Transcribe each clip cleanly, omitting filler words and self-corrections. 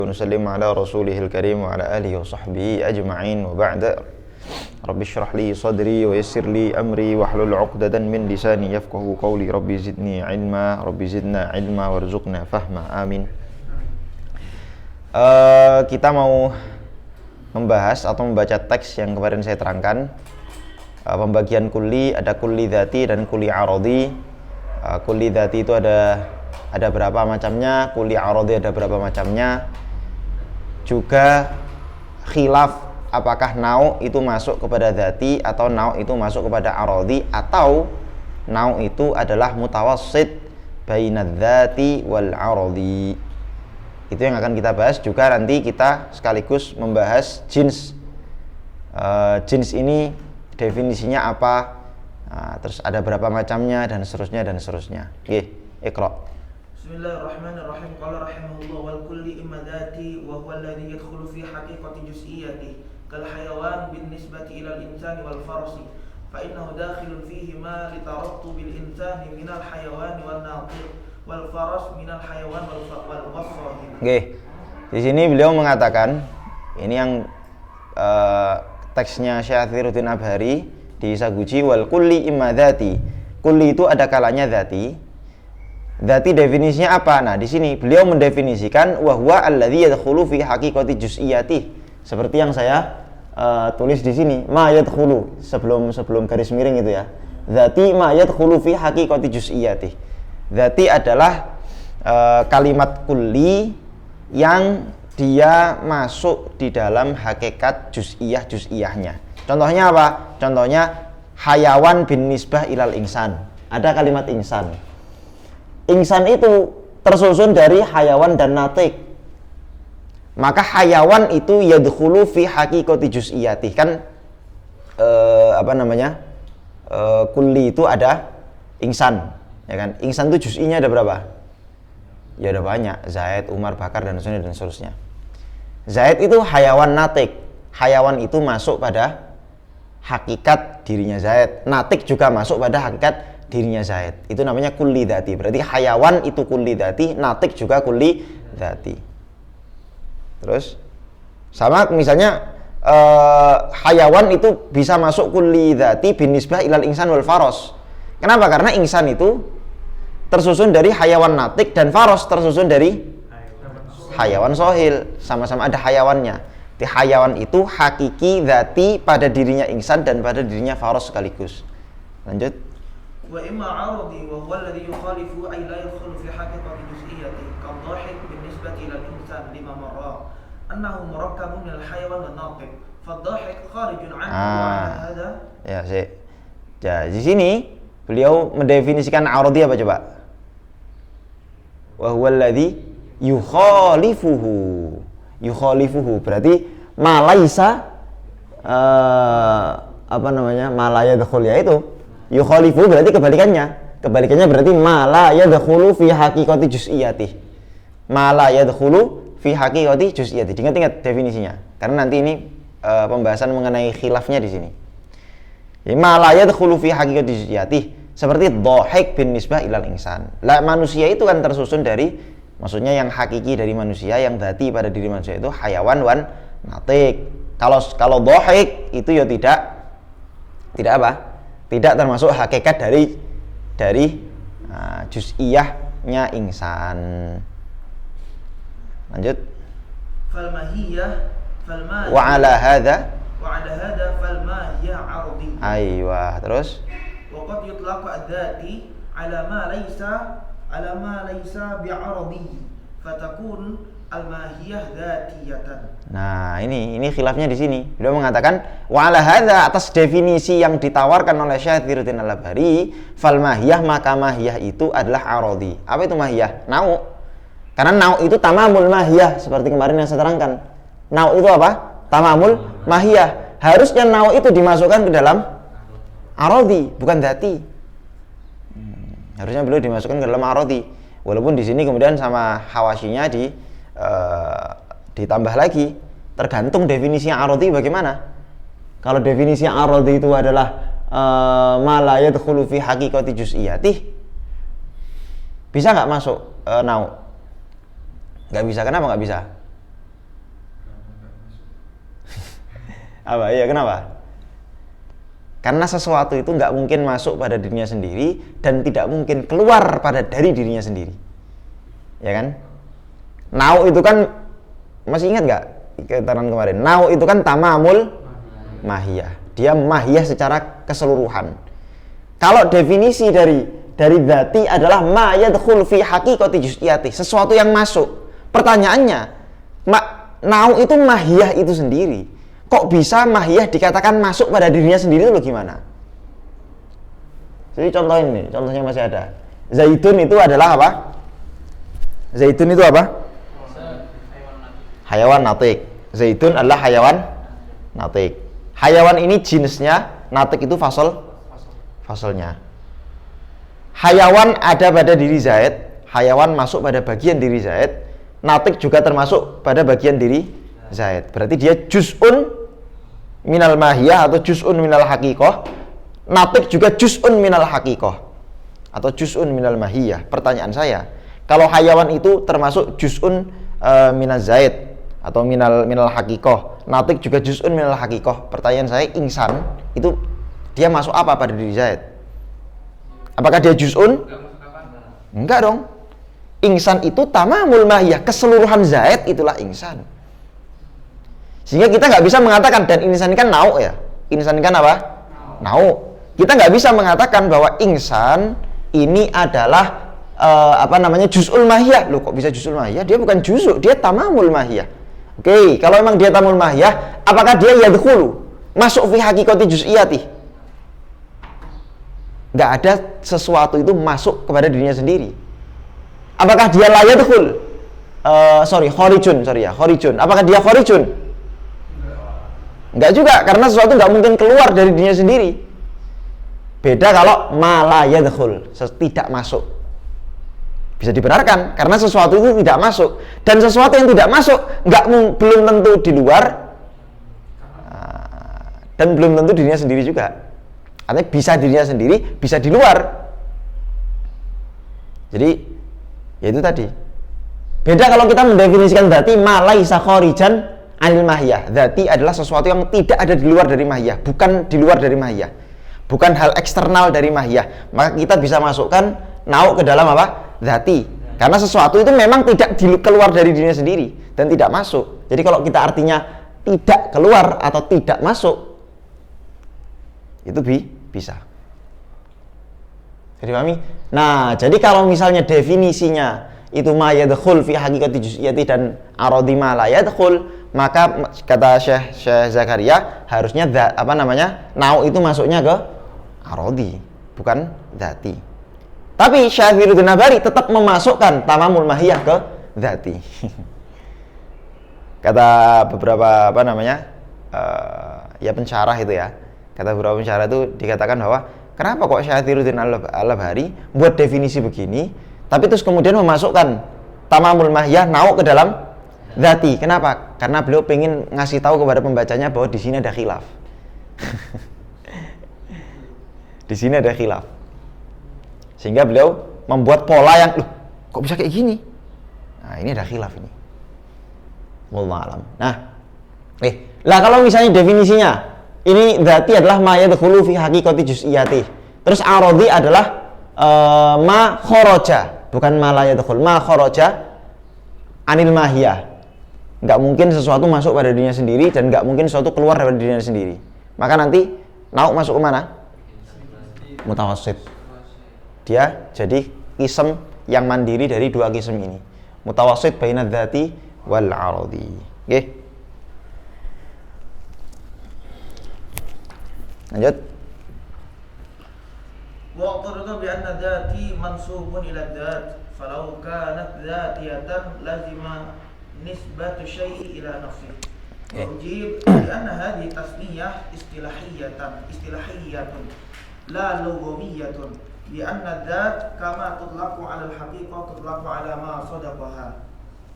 ونسلم على رسوله الكريم وعلى آله وصحبه أجمعين وبعد رب اشرح لي صدري ويسر لي أمري واحلل عقدة من لساني يفقهوا قولي ربي زدني علما ربي زدنا علما وارزقنا فهما آمين. Kita mau membahas atau membaca teks yang kemarin saya terangkan. Pembagian kulli, ada kulli dzati dan kulli aradi. Kulli dzati itu ada berapa macamnya, kulli aradi ada berapa macamnya. Juga khilaf apakah nau' itu masuk kepada dzati atau nau' itu masuk kepada aradi, atau nau' itu adalah mutawassit bainadz dzati wal aradi. Itu yang akan kita bahas. Juga nanti kita sekaligus membahas jins. Jins ini definisinya apa, terus ada berapa macamnya, dan seterusnya dan seterusnya. Oke, Iqra. Bismillahirrahmanirrahim. Qala rahimahullah wal kulli imma dzati wa huwa alladhi yadkhulu fi haqiqati juz'iyyatihi kal hayawan bin nisbati ila al insani wal farasi fa innahu dakhilun fihi ma li tarattubil insani min al hayawan wan natiq wal faras min al hayawan wal wasahib. Oke. Di sini beliau mengatakan, ini yang teksnya Syathiruddin Abhari di Saguji, wal kulli imma dzati. Kulli itu ada kalanya dzati. Dzati definisinya apa? Nah, di sini beliau mendefinisikan wa huwa alladzi yadkhulu fi haqiqati juz'iyyati. Seperti yang saya tulis di sini, ma yadkhulu sebelum garis miring itu ya. Dzati ma yadkhulu fi haqiqati juz'iyyati. Dzati adalah kalimat kulli yang dia masuk di dalam hakikat juz'iyahnya. Contohnya apa? Contohnya hayawan bin nisbah ilal insan. Ada kalimat insan. Insan itu tersusun dari hayawan dan natik. Maka hayawan itu yadkhulu fi haqiqati juz'iyyati. Kan kulli itu ada insan, ya kan? Insan itu juz'inya ada berapa? Ya ada banyak. Zaid, Umar, Bakar dan seterusnya. Zaid itu hayawan natik. Hayawan itu masuk pada hakikat dirinya Zaid. Natik juga masuk pada hakikat dirinya Zaid. Itu namanya kulli dzati. Berarti hayawan itu kulli dzati, natik juga kulli dzati. Terus sama misalnya hayawan itu bisa masuk kulli dzati binisbah ilal insan wal faros. Kenapa? Karena insan itu tersusun dari hayawan natik dan faros tersusun dari hayawan sohil. Sama-sama ada hayawannya. Di hayawan itu hakiki dzati pada dirinya insan dan pada dirinya faros sekaligus. Lanjut. Wa imma 'aradi wa huwa alladhi yukhalifu ay la yadkhulu fi haqiqati juz'iyyati kadh-dhahik binisbati ila al-insan lima marra annahu murakkabun min al-hayawan wan natiq fadh-dhahik kharijun 'anhu wa 'ala hadha. Ya, sih. Ya, di sini beliau mendefinisikan 'aradi apa coba? Wa huwa alladhi yukhalifuhu berarti ma laisa ma la yadkhul, ya itu yukhalifu berarti kebalikannya berarti ma la yadkhulu fi haqiqati juz'iyyati. Ma la yadkhulu fi haqiqati juz'iyyati. Ingat definisinya karena nanti ini pembahasan mengenai khilafnya di sini. Ya, ma la yadkhulu fi haqiqati juz'iyyati seperti dhahik bin nisbah ilal insan. Lah manusia itu kan tersusun dari, maksudnya yang hakiki dari manusia, yang dzati pada diri manusia itu hayawan wan natik. Kalau dhahik itu ya tidak apa? Tidak termasuk hakikat dari juz'iyahnya insan. Lanjut. Wa ala hadza fal mahiyah 'aradi. Aywa, terus. Wa qad yutlaqu ad-dzati ala ma laysa bi'aradi fatakun al-mahiyah dzatiyatan. Nah, ini khilafnya di sini. Beliau mengatakan wa ala hadza, atas definisi yang ditawarkan oleh Syathiruddin Al-Abhari, fal mahiyah, maka mahiyah itu adalah aradi. Apa itu mahiyah? Nau. Karena nau itu tamamul mahiyah, seperti kemarin yang saya terangkan. Nau itu apa? Tamamul mahiyah. Harusnya nau itu dimasukkan ke dalam aradi, bukan dzati. Harusnya beliau dimasukkan ke dalam aradi. Walaupun di sini kemudian sama hawasyinya ditambah lagi, tergantung definisinya aradi bagaimana. Kalau definisinya aradi itu adalah ma la yadkhulu fi haqiqati juz'iyyati, bisa nggak masuk nau? Nggak bisa. Kenapa nggak bisa? Apa? Iya, kenapa? Karena sesuatu itu nggak mungkin masuk pada dirinya sendiri dan tidak mungkin keluar dari dirinya sendiri. Ya kan? Nau itu kan, masih ingat nggak keterangan kemarin? Nau itu kan tamamul mahiyah. Dia mahiyah secara keseluruhan. Kalau definisi dari dzati adalah ma yadkhul fi haqiqati juz'iyati, sesuatu yang masuk. Pertanyaannya, nau itu mahiyah itu sendiri. Kok bisa mahiyah dikatakan masuk pada dirinya sendiri itu gimana? Jadi contohin nih, contohnya masih ada. Zaitun itu adalah apa? Zaitun itu apa? Hayawan natik. Zaitun adalah hayawan natik. Hayawan ini jenisnya, natik itu fasolnya. Hayawan ada pada diri Zaid, hayawan masuk pada bagian diri Zaid, natik juga termasuk pada bagian diri Zaid. Berarti dia juz'un minal mahiyah atau juz'un minal haqiqah. Natik juga juz'un minal haqiqah atau juz'un minal mahiyah. Pertanyaan saya, kalau hayawan itu termasuk juz'un minal zaid atau minal haqiqah, natik juga juz'un minal haqiqah. Pertanyaan saya, insan itu dia masuk apa pada diri zaid? Apakah dia juz'un? Enggak dong. Insan itu tamamul mahiyah, keseluruhan zaid itulah insan. Sehingga kita nggak bisa mengatakan, dan insan kan nau ya. Insan kan apa? Nau. Kita nggak bisa mengatakan bahwa insan ini adalah juz'ul mahiyah. Loh, kok bisa juz'ul mahiyah? Dia bukan juz'u, dia tamamul mahiyah. Oke, kalau memang dia tamamul mahiyah, apakah dia yadkhulu masuk fi haqiqati juz'iyati? Nggak ada sesuatu itu masuk kepada dirinya sendiri. Apakah dia la yadkhul? Khorijun. Apakah dia khorijun? Enggak juga, karena sesuatu nggak mungkin keluar dari dirinya sendiri. Beda kalau ma la yadkhul, tidak masuk. Bisa dibenarkan karena sesuatu itu tidak masuk, dan sesuatu yang tidak masuk belum tentu di luar dan belum tentu dirinya sendiri juga. Artinya bisa dirinya sendiri, bisa di luar. Jadi ya itu tadi. Beda kalau kita mendefinisikan dzati ma laisa kharijan anil mahiyah. Dzati adalah sesuatu yang tidak ada di luar dari mahiyah, bukan di luar dari mahiyah, bukan hal eksternal dari mahiyah. Maka kita bisa masukkan nau ke dalam apa? Dzati. Karena sesuatu itu memang tidak keluar dari dirinya sendiri dan tidak masuk. Jadi kalau kita artinya tidak keluar atau tidak masuk, itu bisa. Jadi pahami? Nah, jadi kalau misalnya definisinya itu ma yadkhul fi haqiqati juz'iyati dan aradi ma la yadkhul, maka kata Syekh Zakaria harusnya nau itu masuknya ke aradi, bukan dzati. Tapi Syafiruddin Nabari tetap memasukkan tamamul mahiyah ke dzati. Kata beberapa pensyarah itu ya. Kata beberapa pensyarah itu dikatakan bahwa kenapa kok Syafiruddin Al-Bari buat definisi begini, tapi terus kemudian memasukkan tamamul mahiyah nau ke dalam dzati. Kenapa? Karena beliau pengen ngasih tahu kepada pembacanya bahwa di sini ada khilaf. Di sini ada khilaf. Sehingga beliau membuat pola yang, kok bisa kayak gini? Nah, ini ada khilaf ini. Wallahu alam. Nah, kalau misalnya definisinya ini dzati adalah ma yadkhulu fi haqiqati juz'iyati. Terus aradi adalah ma kharaja, bukan ma la yadkhul, ma kharaja anil mahiyah. Enggak mungkin sesuatu masuk pada dirinya sendiri dan enggak mungkin sesuatu keluar dari dirinya sendiri. Maka nanti nau masuk ke mana? Mutawassit. Dia jadi ism yang mandiri dari dua ism ini. Mutawassit baina dzati wal aradi. Oke. Lanjut. Waqtarada bi anna dzati mansubun ila dzat, falau kanat dzatiyatan lazima nisbatu syai'i ila nafsihi. Wa ujib bi anna hadhihi tasniyah istilahiyatun la lughawiyatun. لأن الذات كما تطلق على الحقيقة تطلق على ما صدقها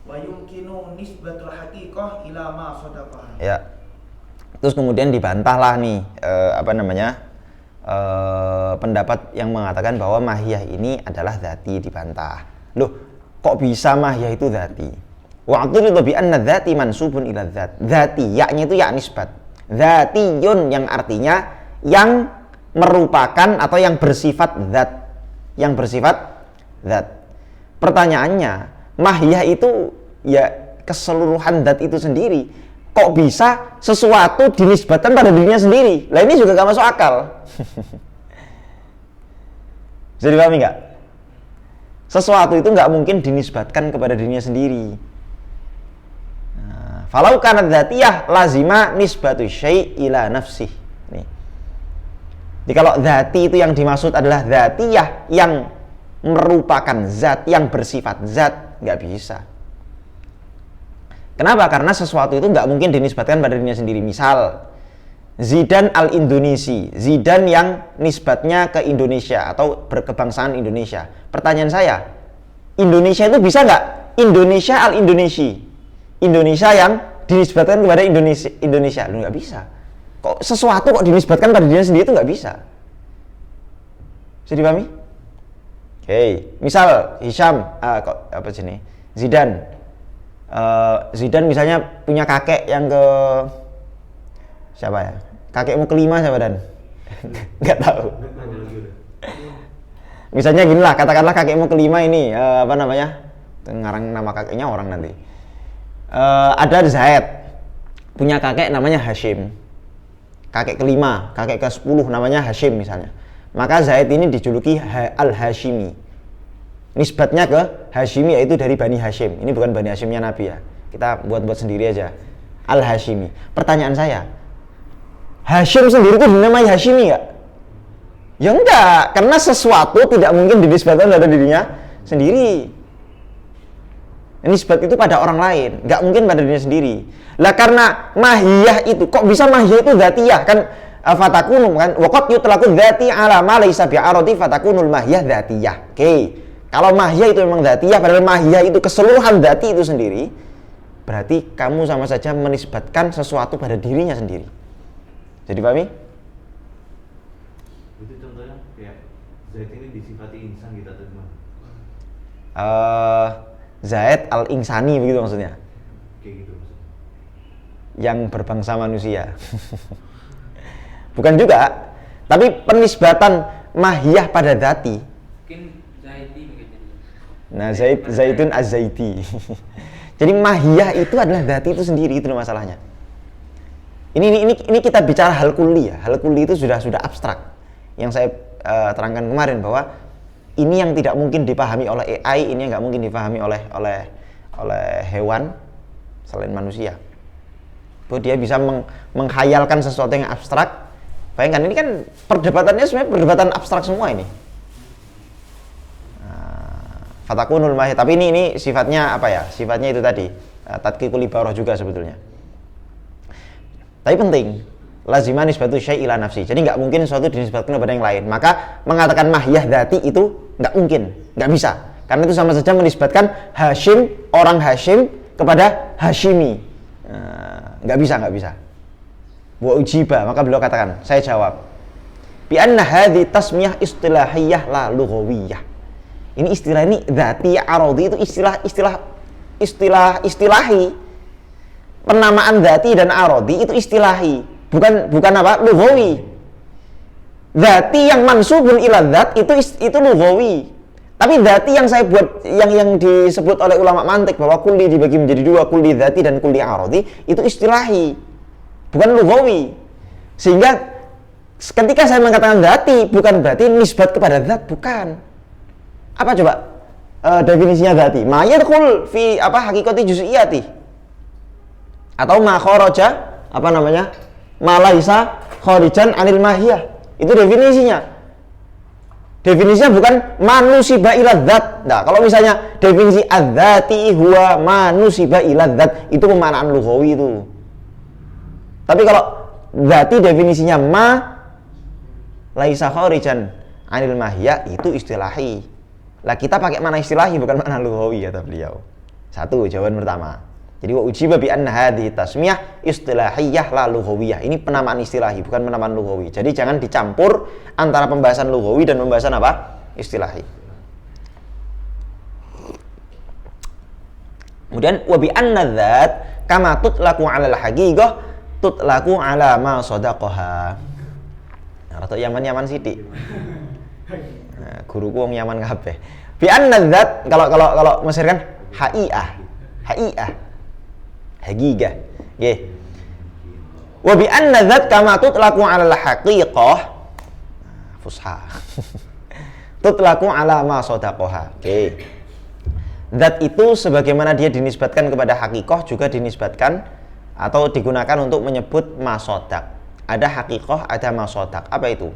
ويمكن نسبة الحقيقة إلى ما صدقها. Ya. Terus kemudian dibantahlah nih pendapat yang mengatakan bahwa mahiyah ini adalah dzati, dibantah. Loh, kok bisa mahiyah itu dzati? Wa aqdiru bi anna dzati mansubun ila dzat. Dzati, yaknya itu ya nisbat. Dzatiyun yang artinya yang merupakan atau yang bersifat zat. Yang bersifat zat. Pertanyaannya, mahiyah itu ya keseluruhan zat itu sendiri. Kok bisa sesuatu dinisbatkan pada dirinya sendiri? Lah ini juga gak masuk akal. Bisa dipahami nggak? Sesuatu itu nggak mungkin dinisbatkan kepada dirinya sendiri. Falau kanat dzatiyah lazima nisbatu syai' ila nafsih. Nih. Jadi kalau dzati itu yang dimaksud adalah dzatiyah yang merupakan zat, yang bersifat zat, nggak bisa. Kenapa? Karena sesuatu itu nggak mungkin dinisbatkan pada dirinya sendiri. Misal Zidan al-Indonesi, Zidan yang nisbatnya ke Indonesia atau berkebangsaan Indonesia. Pertanyaan saya, Indonesia itu bisa nggak? Indonesia al-Indonesi, Indonesia yang dinisbatkan kepada Indonesia, lu nggak bisa. Kok sesuatu kok dinisbatkan pada dirinya sendiri itu nggak bisa? Bisa dipahami? Oke, misal Hisham, Zidan, Zidan misalnya punya kakek yang ke siapa ya? Kakekmu kelima siapa Dan? Nggak tahu. Misalnya gini lah, katakanlah kakekmu kelima ini ngarang nama kakeknya orang nanti. Ada Zaid, punya kakek namanya Hashim. Kakek kelima, kakek ke-10 namanya Hashim misalnya. Maka Zaid ini dijuluki Al-Hashimi. Nisbatnya ke Hashimi yaitu dari Bani Hashim. Ini bukan Bani Hashimnya Nabi ya. Kita buat-buat sendiri aja. Al-Hashimi. Pertanyaan saya, Hashim sendiri itu dinamai Hashimi nggak? Ya enggak, karena sesuatu tidak mungkin dinisbatkan pada dirinya sendiri. Nisbat itu pada orang lain, nggak mungkin pada dirinya sendiri. Lah karena mahiyah itu, kok bisa mahiyah itu dzatiyah kan? Fatakunu kan? Waqad yutlaqu dzati ala ma laysa bi'aradi fatakunul mahiyah dzatiyah. Oke. Kalau mahiyah itu memang dzatiyah, padahal mahiyah itu keseluruhan dzati itu sendiri, berarti kamu sama saja menisbatkan sesuatu pada dirinya sendiri. Jadi pahami? Itu contohnya kayak Zaid ini disifati insan gitu atau gimana? Zaid al-insani begitu maksudnya. Kayak gitu maksudnya. Yang berbangsa manusia. Bukan juga, tapi penisbatan mahiyah pada dzati. Mungkin Zaidi begitu. Nah, Zaidun az-Zaidi. Jadi mahiyah itu adalah dzati itu sendiri, itu masalahnya. Ini kita bicara hal kulli ya. Hal kulli itu sudah abstrak. Yang saya terangkan kemarin bahwa ini yang tidak mungkin dipahami oleh AI, ini yang nggak mungkin dipahami oleh hewan selain manusia. Bahwa dia bisa menghayalkan sesuatu yang abstrak. Bayangkan ini kan perdebatannya sebenarnya perdebatan abstrak semua ini. Fatakunul mahiyah. Tapi ini sifatnya apa ya? Sifatnya itu tadi tadqiqul ibarah juga sebetulnya. Tapi penting, lazimah nisbatu syai' ila nafsi. Jadi nggak mungkin sesuatu dinisbatkan kepada yang lain. Maka mengatakan mahiyah dzati itu nggak mungkin, nggak bisa. Karena itu sama saja menisbatkan Hashim, orang Hashim kepada Hashimi. Nggak bisa. Wa ujiba, maka beliau katakan, saya jawab. Bi anna hadhi tasmiyah istilahiyah la lughawiyah. Ini istilah ini dzati aradi itu istilahi. Penamaan dzati dan aradi itu istilahi, bukan apa? Lughawi. Dzati yang mansubun ila dzat itu lughawi. Tapi dzati yang saya buat yang disebut oleh ulama mantik bahwa kulli dibagi menjadi dua, kulli dzati dan kulli aradi, itu istilahi, bukan lughawi. Sehingga ketika saya mengatakan dzati bukan berarti nisbat kepada zat, bukan. Apa coba definisinya dzati? Ma yadkhul fi hakikati juz'iyati. Atau ma kharaja ma laisa kharijan anil mahiyah. Itu definisinya. Definisinya bukan manusiba ila dzat. Nah, kalau misalnya definisi adzati huwa manusiba ila dzat, itu pemaknaan lughawi itu. Tapi kalau dzati definisinya ma laisa kharijan anil mahiyah, itu istilahi. Lah kita pakai mana istilahi bukan makna lughawi kata beliau. Satu jawaban pertama. Jadi wa ujiba bi anna hadhihi tasmiyah istilahiyah la lughawiyah. Ini penamaan istilahi, bukan penamaan lughawi. Jadi jangan dicampur antara pembahasan lughawi dan pembahasan apa? Istilahi. Kemudian wa bi anna dzat kama tutlaqu 'ala al-haqiqah tutlaku ala ma sadaqaha. Nah, rada Yaman sithik. Nah, guruku wong Yaman kabeh. Bi anna dzat kalau Mesir kan haqiqah. Hagigah. Nggih. Wa bi anna dzat kama tutlaku ala al-haqiqah. Fusha. Tutlaku ala ma sadaqaha. Oke. Zat itu sebagaimana dia dinisbatkan kepada hakikoh juga dinisbatkan atau digunakan untuk menyebut masodak. Ada hakikoh, ada masodak. Apa itu?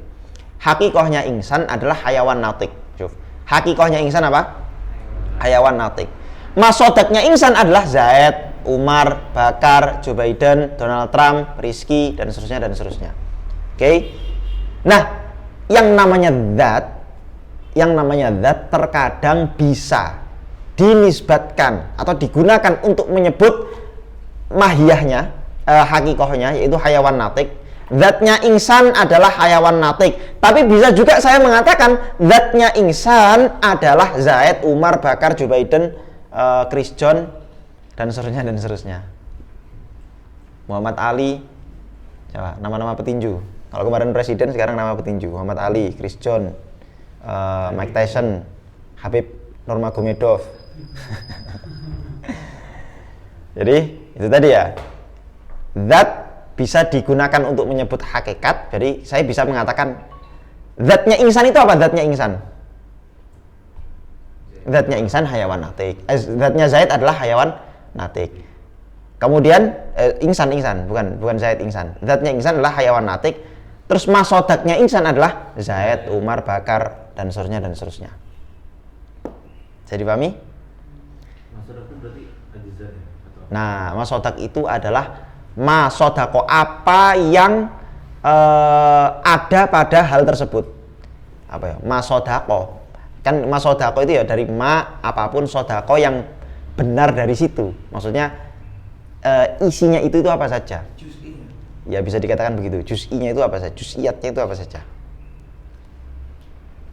Hakikohnya insan adalah hayawan natik. Hakikohnya insan apa? Hayawan natik. Masodaknya insan adalah Zaid, Umar, Bakar, Joe Biden, Donald Trump, Rizky, dan seterusnya. Oke. Nah, yang namanya zat terkadang bisa dinisbatkan atau digunakan untuk menyebut mahiyahnya, hakikohnya, yaitu hayawan natik. Zatnya insan adalah hayawan natik. Tapi bisa juga saya mengatakan zatnya insan adalah Zaid, Umar, Bakar, Joe Biden, Chris John, dan seterusnya. Muhammad Ali, nama-nama petinju. Kalau kemarin presiden, sekarang nama petinju. Muhammad Ali, Chris John, Mike Tyson, Habib Nurmagomedov. Jadi itu tadi ya, zat bisa digunakan untuk menyebut hakikat. Jadi saya bisa mengatakan zatnya insan itu apa? Zatnya insan hayawan natik. Zatnya Zaid adalah hayawan natik. Kemudian insan bukan Zaid insan. Zatnya insan adalah hayawan natik. Terus masodaknya insan adalah Zaid, Umar, Bakar, dan seterusnya. Saya dipahami? Masodak itu berarti ajza ya? Nah, masodak itu adalah masodako, apa yang ada pada hal tersebut. Apa ya? Masodako. Kan masodako itu ya dari apapun sodako yang benar dari situ. Maksudnya isinya itu apa saja. Juz'i. Ya bisa dikatakan begitu. Juz'inya itu apa saja? Juz'iyatnya itu apa saja?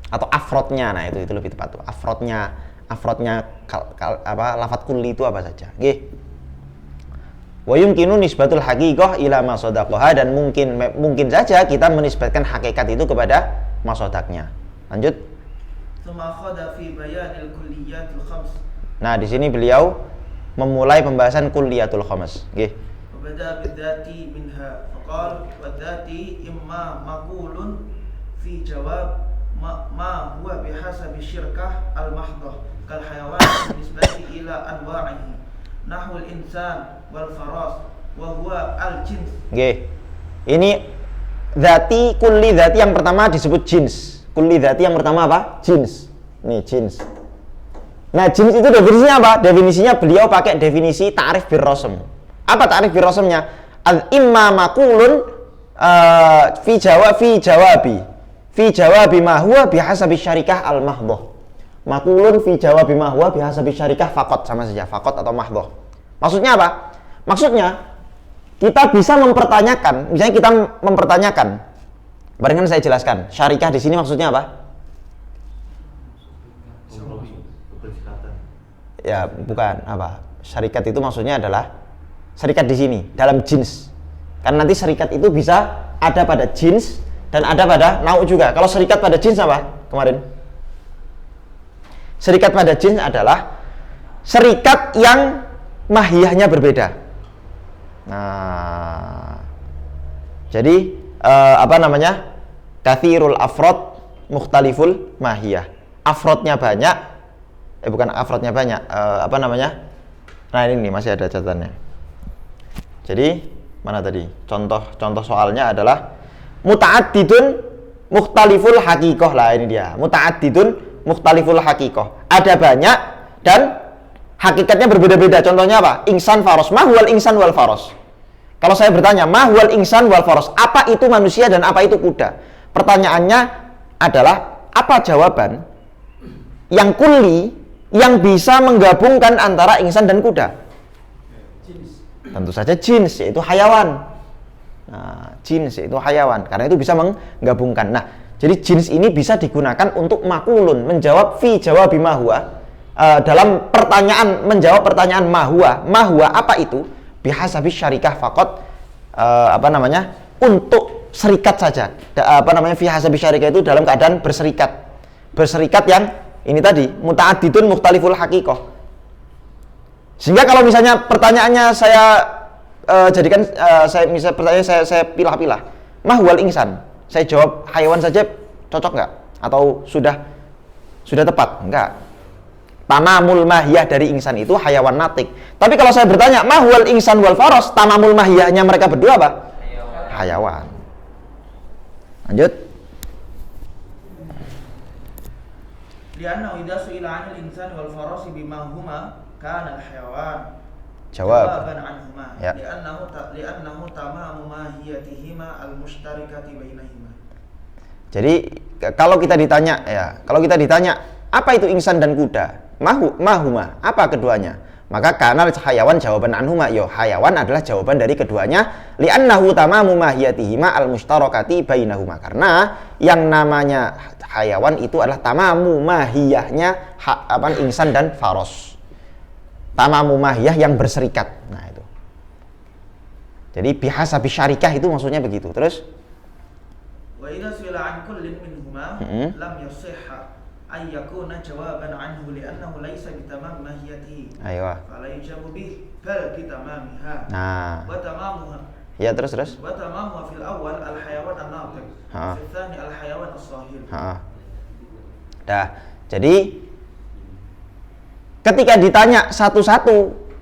Atau afrodnya. Nah, itu lebih tepat tuh. Afrodnya lafadz kulli itu apa saja? Nggih. Wa yumkinu nisbatul haqiqah ila ma sadaqaha, dan mungkin saja kita menisbatkan hakikat itu kepada masodaknya. Lanjut. Tsumma khada fi bayanil kulliyatil khams. Nah, di sini beliau memulai pembahasan kulliyatul khams. Nggih. Bada bidzati minha faqal wa dzati imma maqulun fi jawab ma huwa bihasabi syirkah al-mahdhah kal hayawan nisbati ila anwa'ihi nahwul insan wal faras wa huwa al-jins. Nggih. Ini dzati, kulli dzati yang pertama disebut jins. Kulli dzati yang pertama apa? Jins. Nih, jins. Nah, jins itu definisinya apa? Definisinya beliau pakai definisi ta'rif bir-rasm. Apa ta'rif bir-rasmnya? Al-imma maqulun fi jawabi ma huwa bihasabi syarikah al-mahdhah. Maqulun fi jawabi ma huwa bihasabi syarikah faqat, sama saja, faqat atau mahdhah. Maksudnya apa? Maksudnya kita bisa mempertanyakan, misalnya kita mempertanyakan, barengan saya jelaskan. Syarikah di sini maksudnya apa? Ya, bukan apa. Syarikat itu maksudnya adalah syarikat di sini dalam jins. Karena nanti syarikat itu bisa ada pada jins dan ada pada nau juga. Kalau syarikat pada jins apa? Kemarin. Syarikat pada jins adalah syarikat yang mahiyahnya berbeda. Nah, jadi kathirul afrod mukhtaliful mahiyah. Afrodnya banyak. Bukan afrodnya banyak. Nah, ini nih masih ada catatannya. Jadi mana tadi? Contoh soalnya adalah muta'addidun mukhtaliful haqiqah. Lah ini dia. Muta'addidun mukhtaliful haqiqah. Ada banyak dan hakikatnya berbeda-beda. Contohnya apa? Insan faros. Ma huwal insan wal faros. Kalau saya bertanya, ma huwal insan wal faros, apa itu manusia dan apa itu kuda? Pertanyaannya adalah apa jawaban yang kulli yang bisa menggabungkan antara insan dan kuda? Tentu saja jins, yaitu hayawan. Nah, jins yaitu hayawan, karena itu bisa menggabungkan. Nah, jadi jins ini bisa digunakan untuk makulun, menjawab fi jawabi mahwa, dalam pertanyaan, menjawab pertanyaan mahwa apa itu? Bihasabi syarikah faqat, apa namanya? Untuk serikat saja. Fi hasabi syarikah itu dalam keadaan berserikat. Berserikat yang ini tadi muta'addidun mukhtaliful haqiqah. Sehingga kalau misalnya pertanyaannya saya jadikan saya pilah-pilah. Mahwal insan. Saya jawab hayawan saja cocok nggak? Atau sudah tepat? Enggak. Tamamul mahiyah dari insan itu hayawan natik. Tapi kalau saya bertanya mahwal insan wal faros, tamamul mahiyahnya mereka berdua apa? Hayawan. Lanjut. Lianna idza su'ila 'anil insani wal farasi bima huma kana al hayawan Jawaban anhuma ya. li'annahu tamamu mahiyatihima al mushtarikati bainahima. Jadi kalau kita ditanya apa itu insan dan kuda? Mahuma, apa keduanya? Maka kanal hayawan jawaban anhuma, hayawan adalah jawaban dari keduanya, li'annahu tamamu mahiyatihima al-mushtarakati bainahuma. Karena yang namanya hayawan itu adalah tamamu mahiyahnya insan dan faros. Tamamu mahiyah yang berserikat. Nah, itu. Jadi bihasabi syarikah itu maksudnya begitu. Terus Wa idza su'ila 'an kullin minhuma lam yasihha ay yakuna jawaban anhu li'annahu laysa bitamam mahiyatihi. Ayo. Fala yujabu bih bal bitamamiha. Nah. Wa tamamuha. Ya, terus. Wa tamamuha fil awwal al hayawan an-natiq. Wa fil tsani al hayawan as-sahil. Dah. Jadi ketika ditanya satu-satu,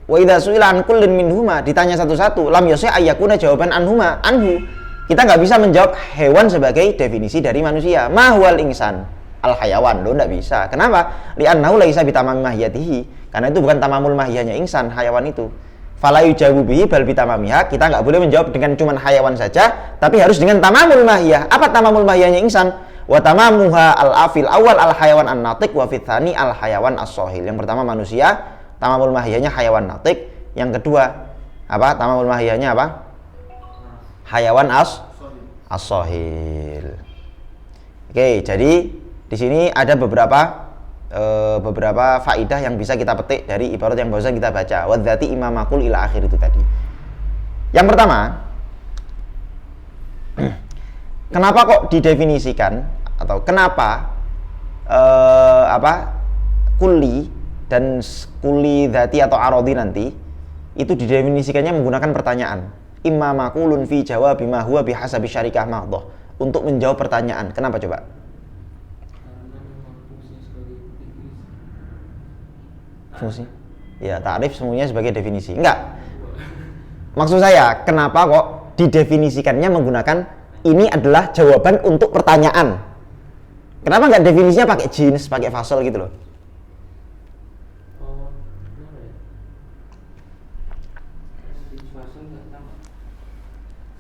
wa idza su'ila an kullin minhuma, ditanya satu-satu, lam yasih ayyakuna jawaban anhu. Kita nggak bisa menjawab hewan sebagai definisi dari manusia. Mahwal insan al hayawan, lo nggak bisa. Kenapa? Li'annahu laisa bitamam mahiyatihi. Karena itu bukan tamamul mahiyahnya insan, hayawan itu. Fala yujabu bihi bal bitamamiha. Kita nggak boleh menjawab dengan cuman hayawan saja, tapi harus dengan tamamul mahiyah. Apa tamamul mahiyahnya insan? Wa tamamuha al-afil awal al-hayawan an-natiq wa fitsani al-hayawan as-sahil. Yang pertama manusia, tamamul mahiyahnya hayawan natik. Yang kedua, apa? Tamamul mahiyahnya apa? Hayawan as-sahil. Oke, jadi di sini ada beberapa faidah yang bisa kita petik dari ibarat yang barusan kita baca. Wa dzati imamakul ila akhir itu tadi. Yang pertama, kenapa kok didefinisikan atau kenapa kulli dan kulli dzati atau arodi nanti itu didefinisikannya menggunakan pertanyaan. Imma makulun fi jawab bima huwa bihasabi syarikah mahdhah. Untuk menjawab pertanyaan. Kenapa coba? Fungsi? Ya, ta'rif semuanya sebagai definisi. Enggak. Maksud saya, kenapa kok didefinisikannya menggunakan ini adalah jawaban untuk pertanyaan? Kenapa nggak definisinya pakai jenis, pakai fasal gitu loh?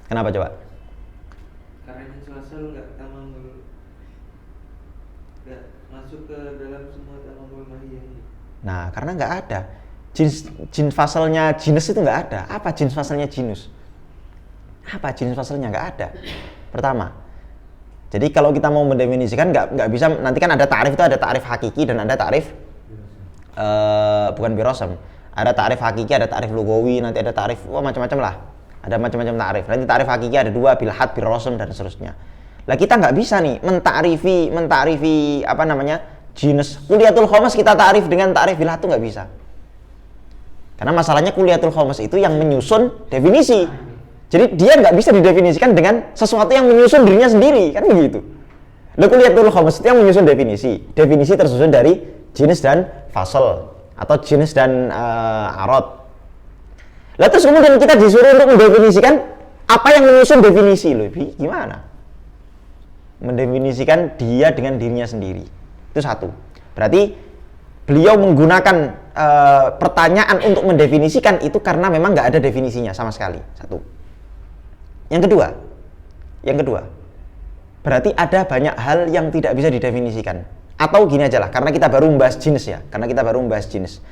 Kenapa coba? Karena jenis fasal nggak masuk ke dalam semua tamamul mahiyah. Nah, karena nggak ada jenis fasalnya jenis itu nggak ada. Apa jenis fasalnya jenis? Apa jenis fasalnya? Nggak ada. Pertama, jadi kalau kita mau mendefinisikan nggak bisa. Nanti kan ada ta'rif, itu ada ta'rif hakiki dan ada ta'rif bukan birosam. Ada ta'rif hakiki, ada ta'rif lugawi, nanti ada ta'rif macam-macam lah. Ada macam-macam ta'rif. Nanti ta'rif hakiki ada dua, bilhad, birosam dan seterusnya. Lah kita nggak bisa nih menta'rifi jenis. Kuliatul khomas kita ta'rif dengan ta'rif bilhad itu nggak bisa. Karena masalahnya kuliatul khomas itu yang menyusun definisi. Jadi dia nggak bisa didefinisikan dengan sesuatu yang menyusun dirinya sendiri, kan begitu. Kuliatul khomas itu yang menyusun definisi. Definisi tersusun dari jenis dan fasal atau jenis dan arad. Lah terus kemudian kita disuruh untuk mendefinisikan apa yang menyusun definisi, gimana? Mendefinisikan dia dengan dirinya sendiri. Itu satu. Berarti beliau menggunakan pertanyaan untuk mendefinisikan itu karena memang nggak ada definisinya sama sekali. Satu. Yang kedua, berarti ada banyak hal yang tidak bisa didefinisikan. Atau gini aja lah, karena kita baru membahas jenis.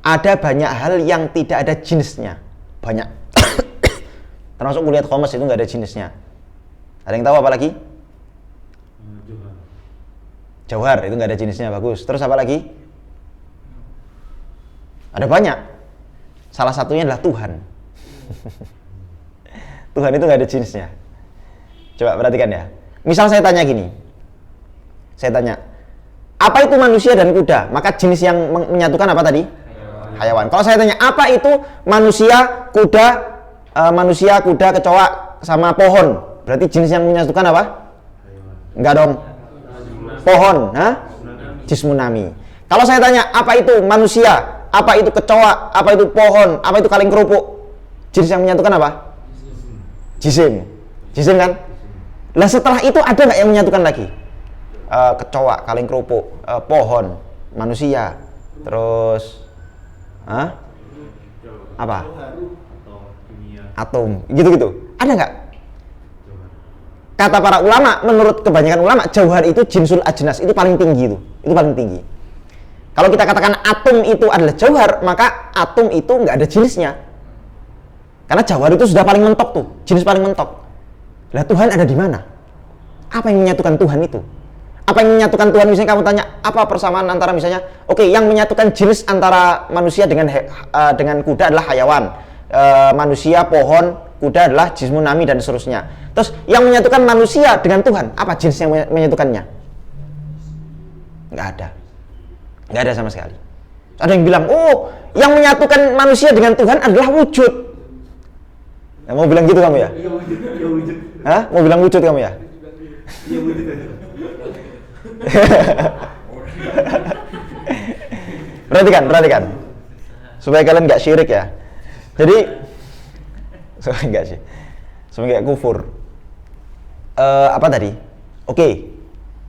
Ada banyak hal yang tidak ada jenisnya. Banyak. Termasuk kuliah khomas itu nggak ada jenisnya. Ada yang tahu apa lagi? Jauhar itu nggak ada jenisnya, bagus. Terus apa lagi? Ada banyak. Salah satunya adalah Tuhan. Tuhan itu nggak ada jenisnya. Coba perhatikan ya. Misal saya tanya gini. Saya tanya, apa itu manusia dan kuda? Maka jenis yang menyatukan apa tadi? Hayawan. Kalau saya tanya, apa itu manusia, kuda, kecoa, sama pohon? Berarti jenis yang menyatukan apa? Enggak dong. Pohon, jismunami. Kalau saya tanya, apa itu manusia, apa itu kecoa, apa itu pohon, apa itu kaleng kerupuk? Jenis yang menyatukan apa? Jisim kan? Lah setelah itu ada nggak yang menyatukan lagi? Kecoa, kaleng kerupuk, pohon, manusia, terus apa? Atom, gitu-gitu. Ada nggak? Kata para ulama, menurut kebanyakan ulama, jauhar itu jinsul ajnas, itu paling tinggi itu paling tinggi. Kalau kita katakan atom itu adalah jauhar, maka atom itu nggak ada jenisnya. Karena jauhar itu sudah paling mentok tuh, jenis paling mentok. Lah Tuhan ada di mana? Apa yang menyatukan Tuhan itu? Apa yang menyatukan Tuhan? Misalnya kamu tanya, apa persamaan antara misalnya, yang menyatukan jenis antara manusia dengan kuda adalah hayawan, manusia, pohon, kuda adalah jismunami dan seterusnya. Terus yang menyatukan manusia dengan Tuhan, apa jenis yang menyatukannya? Nggak ada sama sekali. Ada yang bilang, yang menyatukan manusia dengan Tuhan adalah wujud. Nah, mau bilang gitu kamu ya? Iya wujud. Hah? Mau bilang wujud kamu ya? Iya wujud. Perhatikan. Supaya kalian nggak syirik ya. Jadi, supaya nggak kufur. Apa tadi?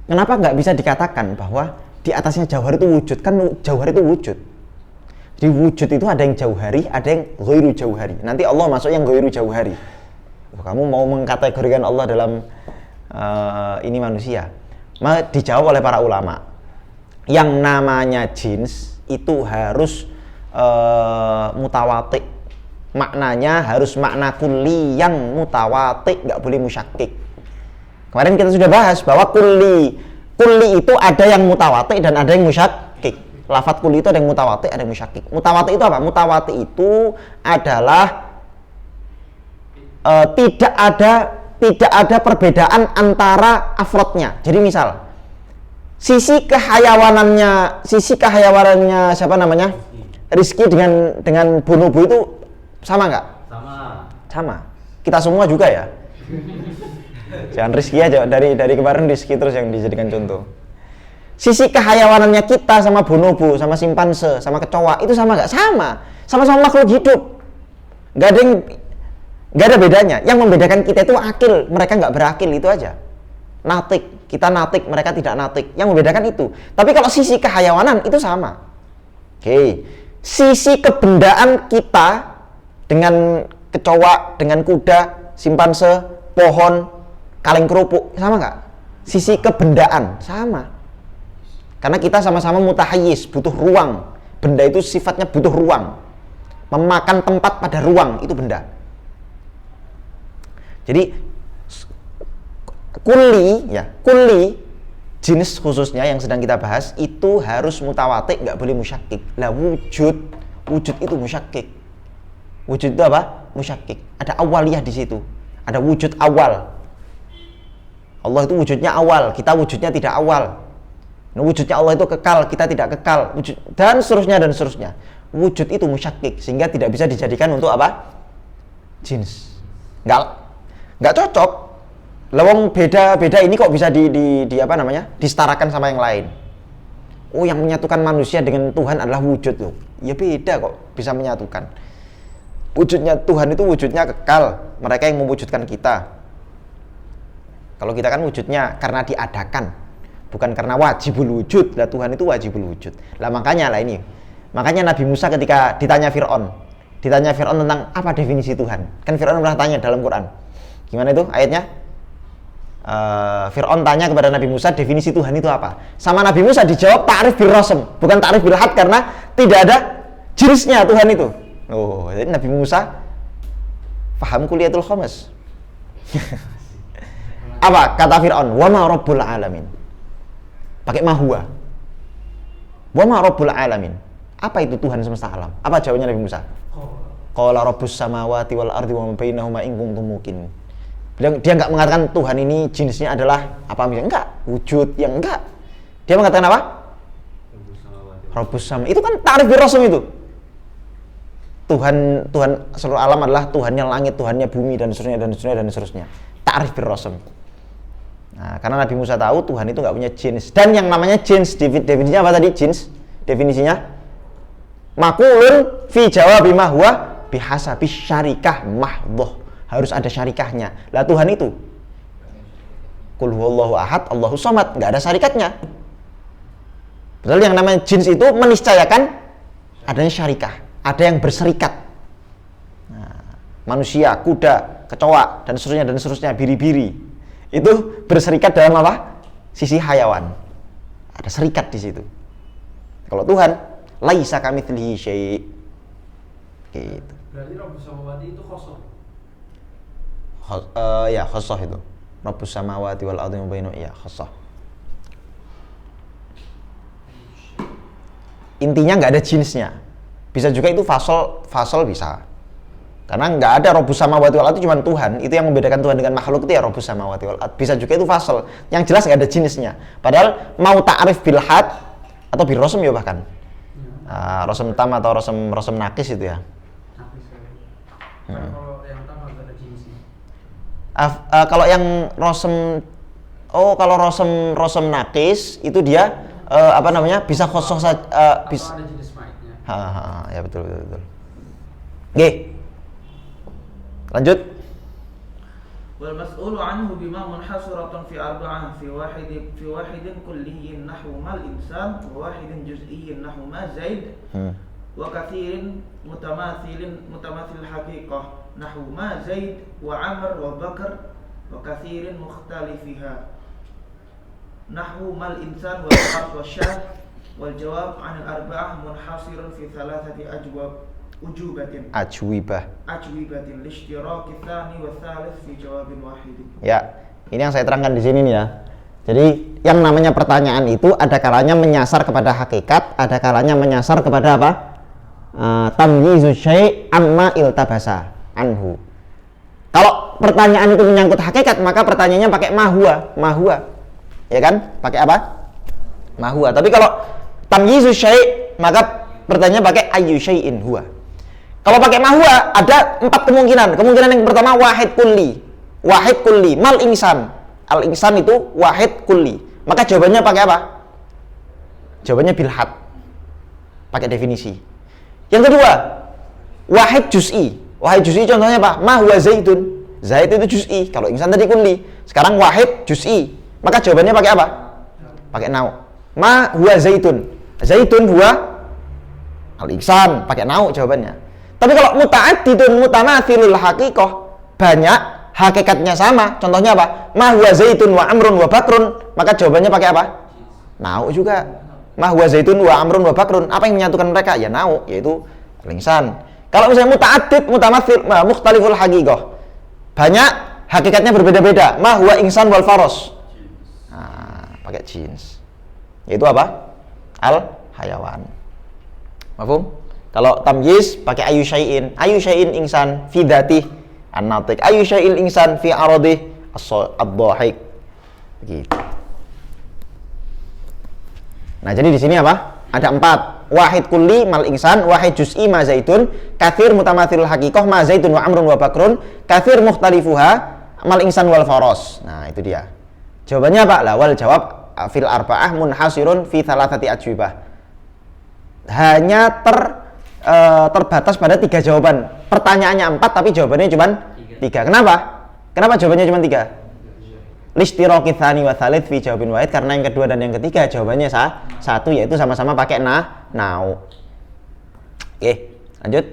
Kenapa nggak bisa dikatakan bahwa di atasnya jauhar itu wujud? Kan jauhar itu wujud. Jadi wujud itu ada yang jauhari, ada yang ghairu jauhari. Nanti Allah masuk yang ghairu jauhari. Kamu mau mengkategorikan Allah dalam ini manusia? Dijawab oleh para ulama. Yang namanya jins itu harus mutawati. Maknanya harus makna kulli yang mutawati, nggak boleh musyakkik. Kemarin kita sudah bahas bahwa kulli itu ada yang mutawati dan ada yang musyakkik. Lafadz kulli itu ada yang mutawati, ada yang musyakkik. Mutawati itu apa? Mutawati itu adalah tidak ada perbedaan antara afrodnya. Jadi misal sisi kehayawanannya siapa namanya? Rizki dengan bonobo itu sama nggak? Sama. Kita semua juga ya. Jangan Rizki aja, dari kemarin Rizki terus yang dijadikan contoh. Sisi kehayawanannya kita sama bonobo, sama simpanse, sama kecoa itu sama nggak? Sama-sama makhluk hidup. Nggak ada bedanya. Yang membedakan kita itu akil, mereka nggak berakil, itu aja. Natik, kita natik, mereka tidak natik. Yang membedakan itu. Tapi kalau sisi kehayawanan itu sama. Sisi kebendaan kita dengan kecoa, dengan kuda, simpanse, pohon, kaleng kerupuk, sama nggak? Sisi kebendaan sama. Karena kita sama-sama mutahayyiz, butuh ruang. Benda itu sifatnya butuh ruang. Memakan tempat pada ruang, itu benda. Jadi kulli jenis khususnya yang sedang kita bahas itu harus mutawati, nggak boleh musyakkik. Lah wujud itu musyakkik. Wujud itu apa? Musyakkik. Ada awaliyah di situ. Ada wujud awal. Allah itu wujudnya awal, kita wujudnya tidak awal. Nah, wujudnya Allah itu kekal, kita tidak kekal, dan seterusnya. Wujud itu musyakkik, sehingga tidak bisa dijadikan untuk apa? Jins. Nggak cocok. Lawang beda ini kok bisa disetarakan sama yang lain. Yang menyatukan manusia dengan Tuhan adalah wujud loh. Ya beda kok bisa menyatukan. Wujudnya Tuhan itu wujudnya kekal, mereka yang mewujudkan kita. Kalau kita kan wujudnya karena diadakan, bukan karena wajibul wujud. Lah Tuhan itu wajibul wujud. Lah makanya Nabi Musa ketika ditanya Fir'aun tentang apa definisi Tuhan. Kan Fir'aun pernah tanya dalam Quran. Gimana itu ayatnya? Fir'aun tanya kepada Nabi Musa definisi Tuhan itu apa. Sama Nabi Musa dijawab ta'rif bil rasm, bukan ta'rif bil had, karena tidak ada jenisnya Tuhan itu. Jadi Nabi Musa paham kuliatul khamas. Apa kata Fir'aun? Wa ma rabbul alamin. Pakai mahua. Wa ma rabbul alamin. Apa itu Tuhan semesta alam? Apa jawabannya Nabi Musa? qala rabbus samawati wal ardi wa ma bainahuma in kuntum muqinin. Dia enggak mengatakan Tuhan ini jenisnya adalah apa misalnya, enggak, wujud yang enggak. Dia mengatakan apa? Rabbus sama. Itu kan ta'rif bir rasm itu. Tuhan seluruh alam adalah Tuhannya langit, Tuhannya bumi dan seterusnya. Ta'rif bir rasm. Nah, karena Nabi Musa tahu Tuhan itu enggak punya jins. Dan yang namanya jins definisinya apa tadi? Jins definisinya makulun fi jawabi ma huwa bihasabi syarikah mahdhah. Harus ada syarikahnya. Lah Tuhan itu Qul huwallahu ahad, Allahu samad, enggak ada syarikatnya. Padahal yang namanya jins itu meniscayakan adanya syarikah, ada yang berserikat. Nah, manusia, kuda, kecoa dan seterusnya, biri-biri itu berserikat dalam apa? Sisi hayawan. Ada serikat di situ. Kalau Tuhan, laisa kamitslihi syai'. Gitu. Berarti Rabbus samawati itu kosong. Ya khassah itu. Rabbus samawati wal ardi wa bainahuma, ya khassah. Intinya nggak ada jenisnya. Bisa juga itu fasal bisa. Karena nggak ada Rabbus samawati wal ardi, cuma Tuhan. Itu yang membedakan Tuhan dengan makhluk itu ya Rabbus samawati wal ardi. Bisa juga itu fasal. Yang jelas nggak ada jenisnya. Padahal mau ta'rif bil had atau bil rasm ya bahkan. Rasm tam atau rasm nakis itu ya. Nakis sekali. Kalau yang tam harus ada jenisnya. Kalau yang rasm kalau rasm nakis itu dia bisa kosong saja bisa. Ada jenis mic-nya. Ya betul. Oke. Lanjut. wal mas'ulu anhu bima munhasiratan fi arba'ah fi wahidin kulliyyin nahwu mal insan wa wahidin juz'iyyin nahwu ma zaid wa kathirin mutamathil haqiqah nahwu ma zaid wa amr wa bakr wa kathirin mukhtalifiha nahwu mal insan wal harf wa syah wal jawab 'an al arba'ah munhasirun fi thalathati ajwibatin lishtiraki tsani wa tsalits fi jawabin wahid. Ya, ini yang saya terangkan di sini nih ya. Jadi yang namanya pertanyaan itu ada kalanya menyasar kepada hakikat, ada kalanya menyasar kepada apa? Tamyizu syai' amma iltabasa anhu. Kalau pertanyaan itu menyangkut hakikat, maka pertanyaannya pakai mahua. Ya kan? Pakai apa? Mahua. Tapi kalau tamyizu syai', maka pertanyaannya pakai ayyu syai'in huwa. Kalau pakai mahua ada 4 kemungkinan. Kemungkinan yang pertama wahid kulli, mal insan. Al insan itu wahid kulli. Maka jawabannya pakai apa? Jawabannya bil had. Pakai definisi. Yang kedua, wahid juz'i. Wahid juz'i contohnya apa? Ma huwa zaidun. Zaid itu juz'i. Kalau insan tadi kulli. Sekarang wahid juz'i. Maka jawabannya pakai apa? Pakai nau. Ma huwa zaidun. Zaidun huwa al insan. Pakai nau jawabannya. Tapi kalau muta'addidun mutamathilul haqiqah, banyak hakikatnya sama. Contohnya apa? Ma huwa zaitun wa amrun wa bakrun. Maka jawabannya pakai apa? Nau juga. Ma huwa zaitun wa amrun wa bakrun. Apa yang menyatukan mereka? Ya nau, yaitu al-insan. Kalau misalnya muta'addid mutamathil mukhtaliful haqiqah, banyak hakikatnya berbeda-beda. Ma huwa insan wal faros. Pakai jins. Yaitu apa? Al hayawan. Mafhum? Kalau tamyiz pakai ayu syai'in insan fi dzatih an-natiq, ayu syai'il insan fi aradih ad-dhahik. Begitu. Nah, jadi di sini apa? Ada 4. Wahid kulli mal insan, wahid juz'i ma zaitun, katsir mutamathilul haqiqah ma zaitun wa amrun wa bakrun, katsir mukhtalifuha mal insan wal faros. Nah, itu dia. Jawabannya apa? Wal jawab fil arba'ah munhasirun fi thalathati ajwibah. Hanya terbatas pada 3 jawaban. Pertanyaannya 4 tapi jawabannya cuma 3. Kenapa jawabannya cuma 3? Lishtiraki tsani wa tsalits fi jawabin wahid, karena yang kedua dan yang ketiga jawabannya satu, yaitu sama-sama pakai nau. Oke, lanjut.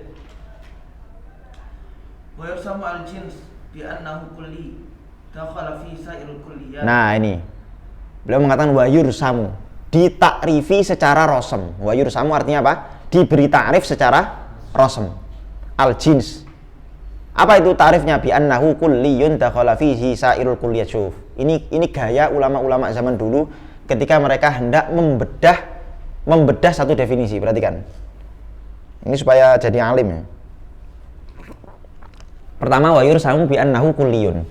Wa yusamma al-jins bi annahu kulli dakhala fi sa'iril kulliyat. Nah, ini. Beliau mengatakan wa yursamu, ditakrifi secara rasm. Wa yursamu artinya apa? Diberi ta'rif secara rasm. Al-jins. Apa itu ta'rifnya? Bi annahu kulliyun dakhala fihi sa'irul kulliyat. Syuf. Ini gaya ulama-ulama zaman dulu ketika mereka hendak membedah satu definisi. Perhatikan. Ini supaya jadi alim ya. Pertama, wa yursamu bi annahu kulliyun.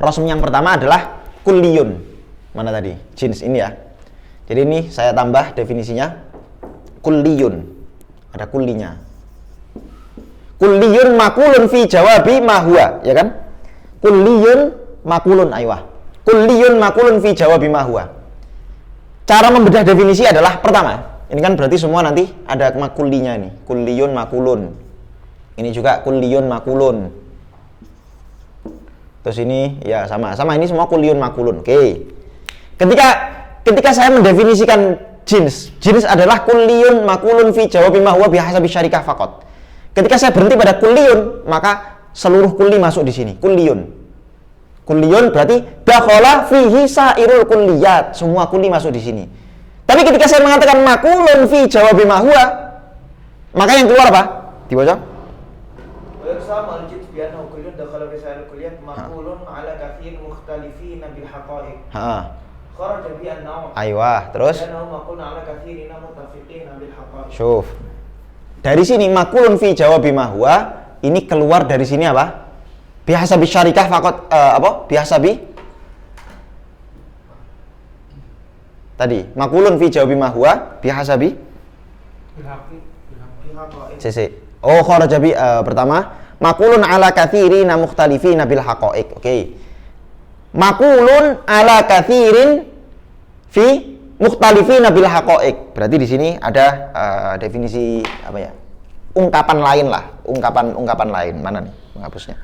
Rasm yang pertama adalah kulliyun. Mana tadi? Jins ini ya. Jadi ini saya tambah definisinya. Kulliyun. Ada kullinya. Kulliyun makulun fi jawabi ma huwa, ya kan? Kulliyun makulun, aywa. Kulliyun makulun fi jawabi ma huwa. Cara membedah definisi adalah pertama, ini kan berarti semua nanti ada makulinya nih. Kulliyun makulun. Ini juga kulliyun makulun. Terus ini ya sama ini semua kulliyun makulun. Oke. Ketika saya mendefinisikan jins adalah kulliyun makulun fi jawabi ma huwa bihasabi syarikah faqat. Ketika saya berhenti pada kulliyun, maka seluruh kulli masuk di sini. Kulliyun berarti dakhala fihi sairul kulliyat. Semua kulli masuk di sini. Tapi ketika saya mengatakan makulun fi jawabi ma huwa, maka yang keluar apa? Dibaca. Wa yursamu al-jins bi annahu kullun dakhala fi sairul kulliyat maqulun ala katsir mukhtalifin bil haqa'iq. Kharaja bi annahu. Aywa, terus. Annahu maqulun ala katsirin muttafiqin bil haqa'iq. Syuf. Dari sini makulun fi jawabi ma huwa, ini keluar dari sini apa? Bihasabi syarikah faqat bihasabi tadi makulun fi jawabi ma huwa bihasabi CC. Oh, kharaja bi pertama makulun ala katsirina mukhtalifina bil haqa'iq. Oke. Makulun ala kathirin fi mukhtalifina bil haqa'iq. Berarti di sini ada definisi apa ya? Ungkapan lain lah, ungkapan lain. Mana nih penghapusnya?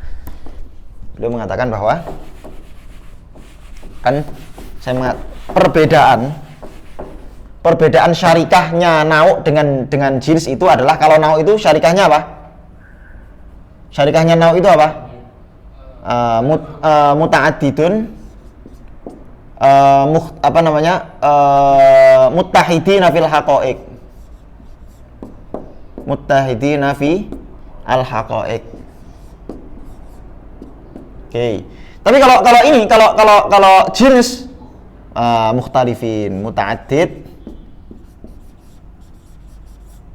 Beliau mengatakan bahwa kan saya perbedaan syarikahnya nauk dengan jins itu adalah kalau nauk itu syarikahnya apa? Syarikahnya nauk itu apa? Muta'addidun muttahidina fil haqa'iq. Muttahidina fi al haqa'iq. Oke. Tapi kalau jins mukhtalifin, muta'addid,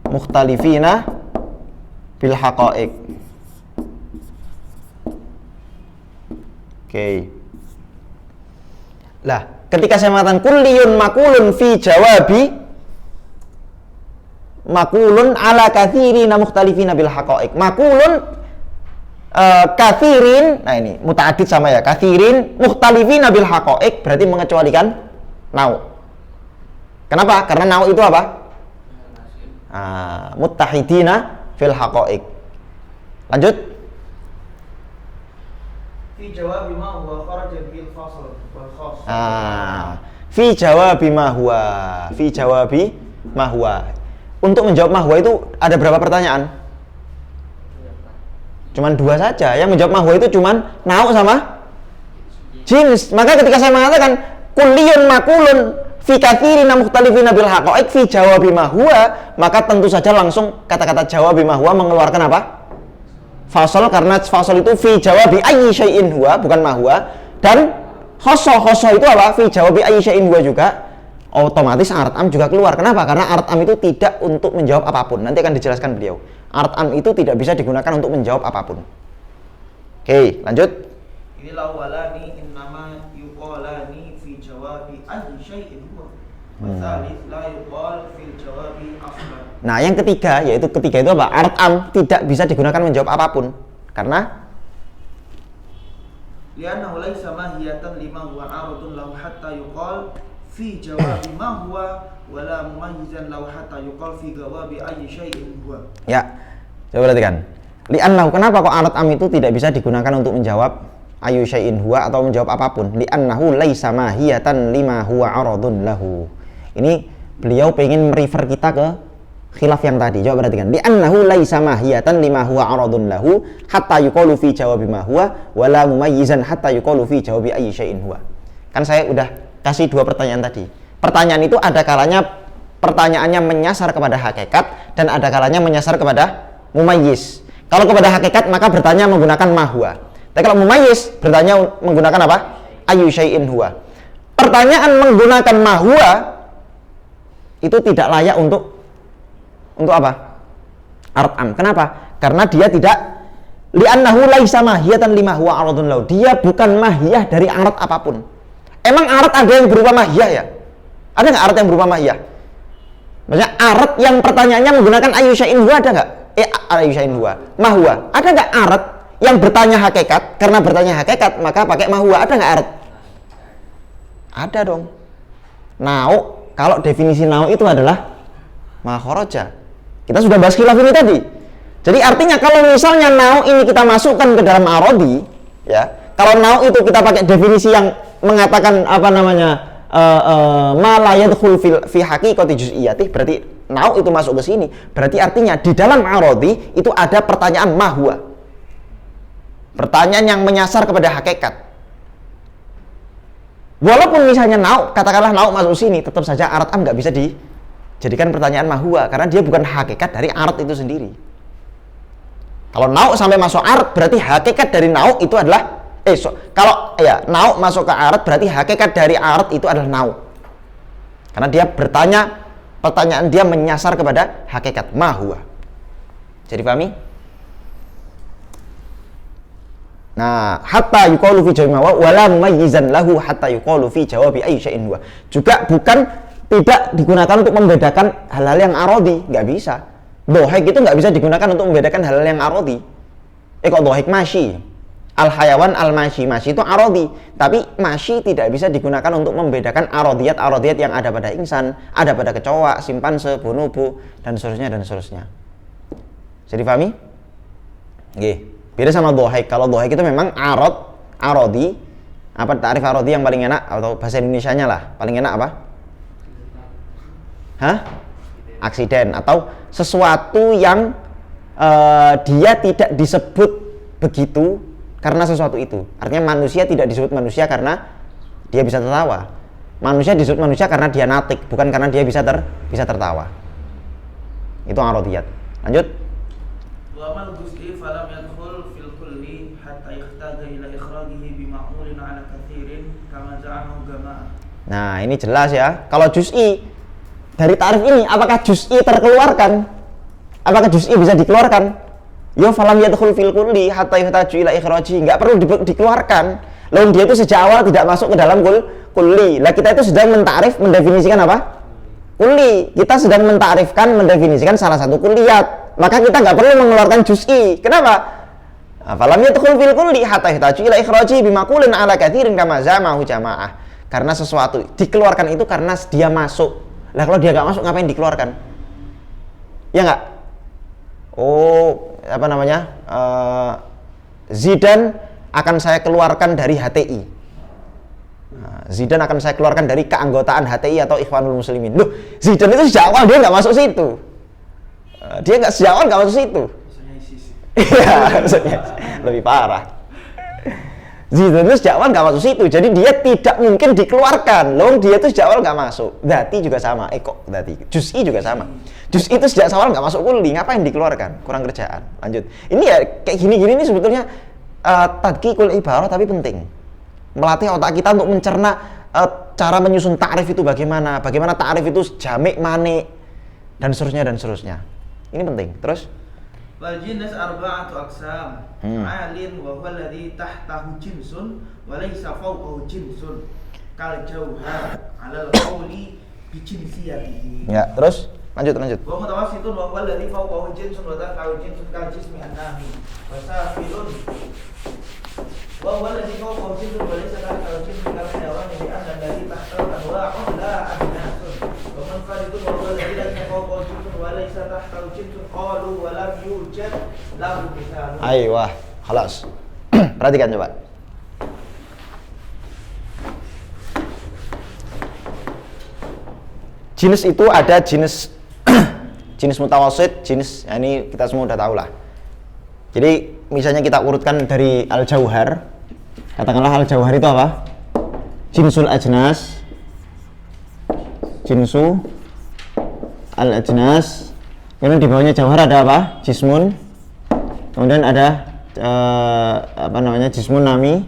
mukhtalifina bil haqa'iq. Oke. Lah, ketika saya mengatakan kulliyun makulun fi jawabi makulun ala katsirina mukhtalifina bil haqa'iq. Makulun kathirin, nah ini muta'addid sama ya, kathirin mukhtalifina bil haqa'iq berarti mengecualikan nau. Kenapa? Karena nau itu apa? Muttahidina fil haqa'iq. Lanjut. Fi jawabi ma huwa kharaja bil fasl wal khas. Fi jawabi ma huwa. Fi jawabi ma huwa. Untuk menjawab ma huwa itu ada berapa pertanyaan? Cuman 2 saja. Yang menjawab ma huwa itu cuman nauk sama jins. Maka ketika saya mengatakan kulliyun makulun fi katsirina mukhtalifina bil haqa'iq fi jawabi ma huwa, maka tentu saja langsung kata-kata jawabi ma huwa mengeluarkan apa? Fasal, karena fasal itu fi jawabi ayyi syai'in huwa, bukan ma huwa. Dan khoso itu apa? Fi jawabi ayyi syai'in huwa juga. Otomatis arat am juga keluar. Kenapa? Karena arat am itu tidak untuk menjawab apapun. Nanti akan dijelaskan beliau. Arat am itu tidak bisa digunakan untuk menjawab apapun. Oke, lanjut. Ini lawalani innama yuqalani fi jawabi ayyi syai'in huwa. Wasalits la yuqal fil jawabi aslan. Nah, yang ketiga, yaitu ketiga itu apa? Arat am tidak bisa digunakan menjawab apapun. Karena li'annahu laisa mahiyatan lima huwa aradun lahu hatta yuqal fi jawabi ma huwa wala mumayyizan lahu hatta yuqal fi jawabi ayyi syai'in huwa. Ya. Coba perhatikan. Li'annahu, kenapa kok arat am itu tidak bisa digunakan untuk menjawab ayyu syai'in huwa atau menjawab apapun? Li'annahu laisa mahiyatan lima huwa aradun lahu. Ini beliau pengen merefer kita ke khilaf yang tadi. Coba perhatikan. Li'annahu laisa mahiyatan lima huwa aradun lahu hatta yuqalu fi jawabi ma huwa wala mumayyizan hatta yuqalu fi jawabi ayyi syai'in huwa. Kan saya udah kasih 2 pertanyaan tadi. Pertanyaan itu ada kalanya pertanyaannya menyasar kepada hakikat dan ada kalanya menyasar kepada mumayyiz. Kalau kepada hakikat maka bertanya menggunakan ma huwa. Tapi kalau mumayyiz bertanya menggunakan apa? Ayyu syai'in huwa. Pertanyaan menggunakan ma huwa itu tidak layak untuk apa? Arat am. Kenapa? Karena dia tidak li'annahu laisa mahiyatan lima huwa aradun lahu. Dia bukan mahiyah dari arat apapun. Emang arat ada yang berupa mahiyah ya? Ada nggak arat yang berupa mahiyah? Maksudnya arat yang pertanyaannya menggunakan ayu syai'in huwa ada nggak? Ayu syai'in huwa, mahwa. Ada nggak arat yang bertanya hakikat? Karena bertanya hakikat maka pakai mahwa. Ada nggak arat? Ada dong. Nau, kalau definisi nau itu adalah makharaja. Kita sudah bahas khilaf ini tadi. Jadi artinya kalau misalnya nau ini kita masukkan ke dalam arodi, ya. Kalau nau itu kita pakai definisi yang mengatakan apa namanya ma la yadkhul fi haqiqati juz'iyati, berarti nau itu masuk ke sini. Berarti artinya di dalam arodi itu ada pertanyaan mahwa. Pertanyaan yang menyasar kepada hakikat. Walaupun misalnya nau, katakanlah nau masuk sini, tetap saja arat am nggak bisa dijadikan pertanyaan mahwa karena dia bukan hakikat dari arat itu sendiri. Kalau nau sampai masuk arat berarti hakikat dari nau itu adalah kalau ya nau masuk ke arat berarti hakikat dari arat itu adalah nau. Karena dia bertanya, pertanyaan dia menyasar kepada hakikat mahwa. Jadi pahami? Nah, hatta yuqalu fi jawabi ma wala mumayyizan lahu hatta yuqalu fi jawabi ayyi syai'in huwa. Juga bukan tidak digunakan untuk membedakan hal-hal yang arodi, nggak bisa. Dhohik itu nggak bisa digunakan untuk membedakan hal-hal yang arodi. Kok dhohik masyi? Al hayawan al masyi, masyi itu arodi, tapi masyi tidak bisa digunakan untuk membedakan arodiyat yang ada pada insan, ada pada kecoa, simpanse, bonobo dan seterusnya. Jadi pahami? Nggih. Beda sama dhohik. Kalau dhohik itu memang arodi. Apa tarif arodi yang paling enak atau bahasa Indonesianya lah? Paling enak apa? Hah? Aksiden atau sesuatu yang dia tidak disebut begitu karena sesuatu itu. Artinya manusia tidak disebut manusia karena dia bisa tertawa. Manusia disebut manusia karena dia natik, bukan karena dia bisa tertawa. Itu arodiyat. Lanjut. Wa amal juz'i falam yadkhul fil kulli hatta yahtaja ila ikhrajihi bi ma'mulin 'ala katsirin kama za'amahu jama'ah. Nah, ini jelas ya. Kalau juz'i dari tarif ini apakah juz'i terkeluarkan? Apakah juz'i bisa dikeluarkan? Ya falam yadkhul fil kulli hatta yahtaju ila ikhrajihi. Enggak perlu dikeluarkan. Lalu dia itu sejak awal tidak masuk ke dalam kulli. Lah kita itu sedang mendefinisikan apa? Kulli. Kita sedang mendefinisikan salah satu kulliyat. Maka kita nggak perlu mengeluarkan juz'i. Kenapa? Falam yadkhul fil kulli hatta yahtaju ila ikhrajihi bimaqulin ala katsirin kama zamahu jamaah. Karena sesuatu dikeluarkan itu karena dia masuk. Lah kalau dia nggak masuk ngapain dikeluarkan? Ya nggak? Apa namanya? Zidane akan saya keluarkan dari HTI. Zidane akan saya keluarkan dari keanggotaan HTI atau Ikhwanul Muslimin. Loh, Zidane itu sejak awal dia nggak masuk situ. Dia nggak sejak awal nggak masuk situ. Iya, maksudnya lebih parah. Zidane itu sejak awal nggak masuk situ, jadi dia tidak mungkin dikeluarkan. Loh, dia itu sejak awal nggak masuk. Dzati juga sama. Dzati. Juz'i juga sama. Juz'i itu sejak awal nggak masuk kulli, ngapain dikeluarkan? Kurang kerjaan. Lanjut. Ini ya kayak gini-gini ini sebetulnya tadqiqul ibarah tapi penting. Melatih otak kita untuk mencerna cara menyusun ta'rif itu bagaimana ta'rif itu jami' mani dan seterusnya. Ini penting. Terus wal jinas arba'atu aqsam. 'alin wa huwa alladhi tahtahu jinsun wa laysa fawqahu jinsun kal jauhar 'ala al-qawli bi jinsiyatihi. Ya, terus lanjut. Wa mutawassitun wa huwa alladhi fawqahu jinsun wa tahtahu jinsun kal jismi an-nami wa safilun wa huwa alladhi fawqahu jinsun wa laysa tahtahu jinsun kal hayawani bi anna alladhi tahtahu anwa'un la adnasun wa munfaridun wa huwa alladhi laysa fawqahu jinsun wa laysa tahtahu jinsun qalu wa lam yujad lahu mithalun. Aiyah, khalas. Perhatikan coba. Jenis itu ada jenis jenis mutawassit, jenis ini kita semua udah tahu lah. Jadi misalnya kita urutkan dari al-jauhar. Katakanlah al-jauhar itu apa? Jinsul ajnas. Jinsu al-ajnas. Kemudian di bawahnya jauhar ada apa? Jismun. Kemudian ada jismun nami.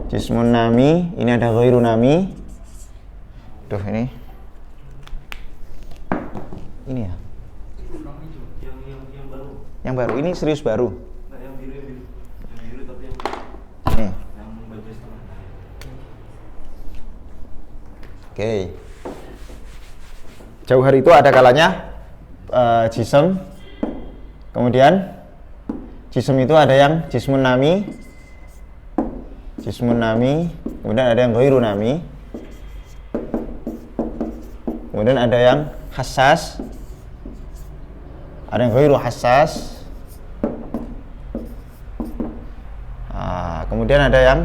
Jismun nami, ini ada ghairu nami. Duh, ini ya. Yang baru. Yang baru ini serius baru. Nah, yang biru yang biru tapi yang Nih. yang bagian setengah. Oke. Jauhar itu ada kalanya jism. Kemudian jism itu ada yang jismun nami. Jismun nami, kemudian ada yang ghairu nami. Kemudian ada yang hassas. Ada yang ghairu hassas. Kemudian ada yang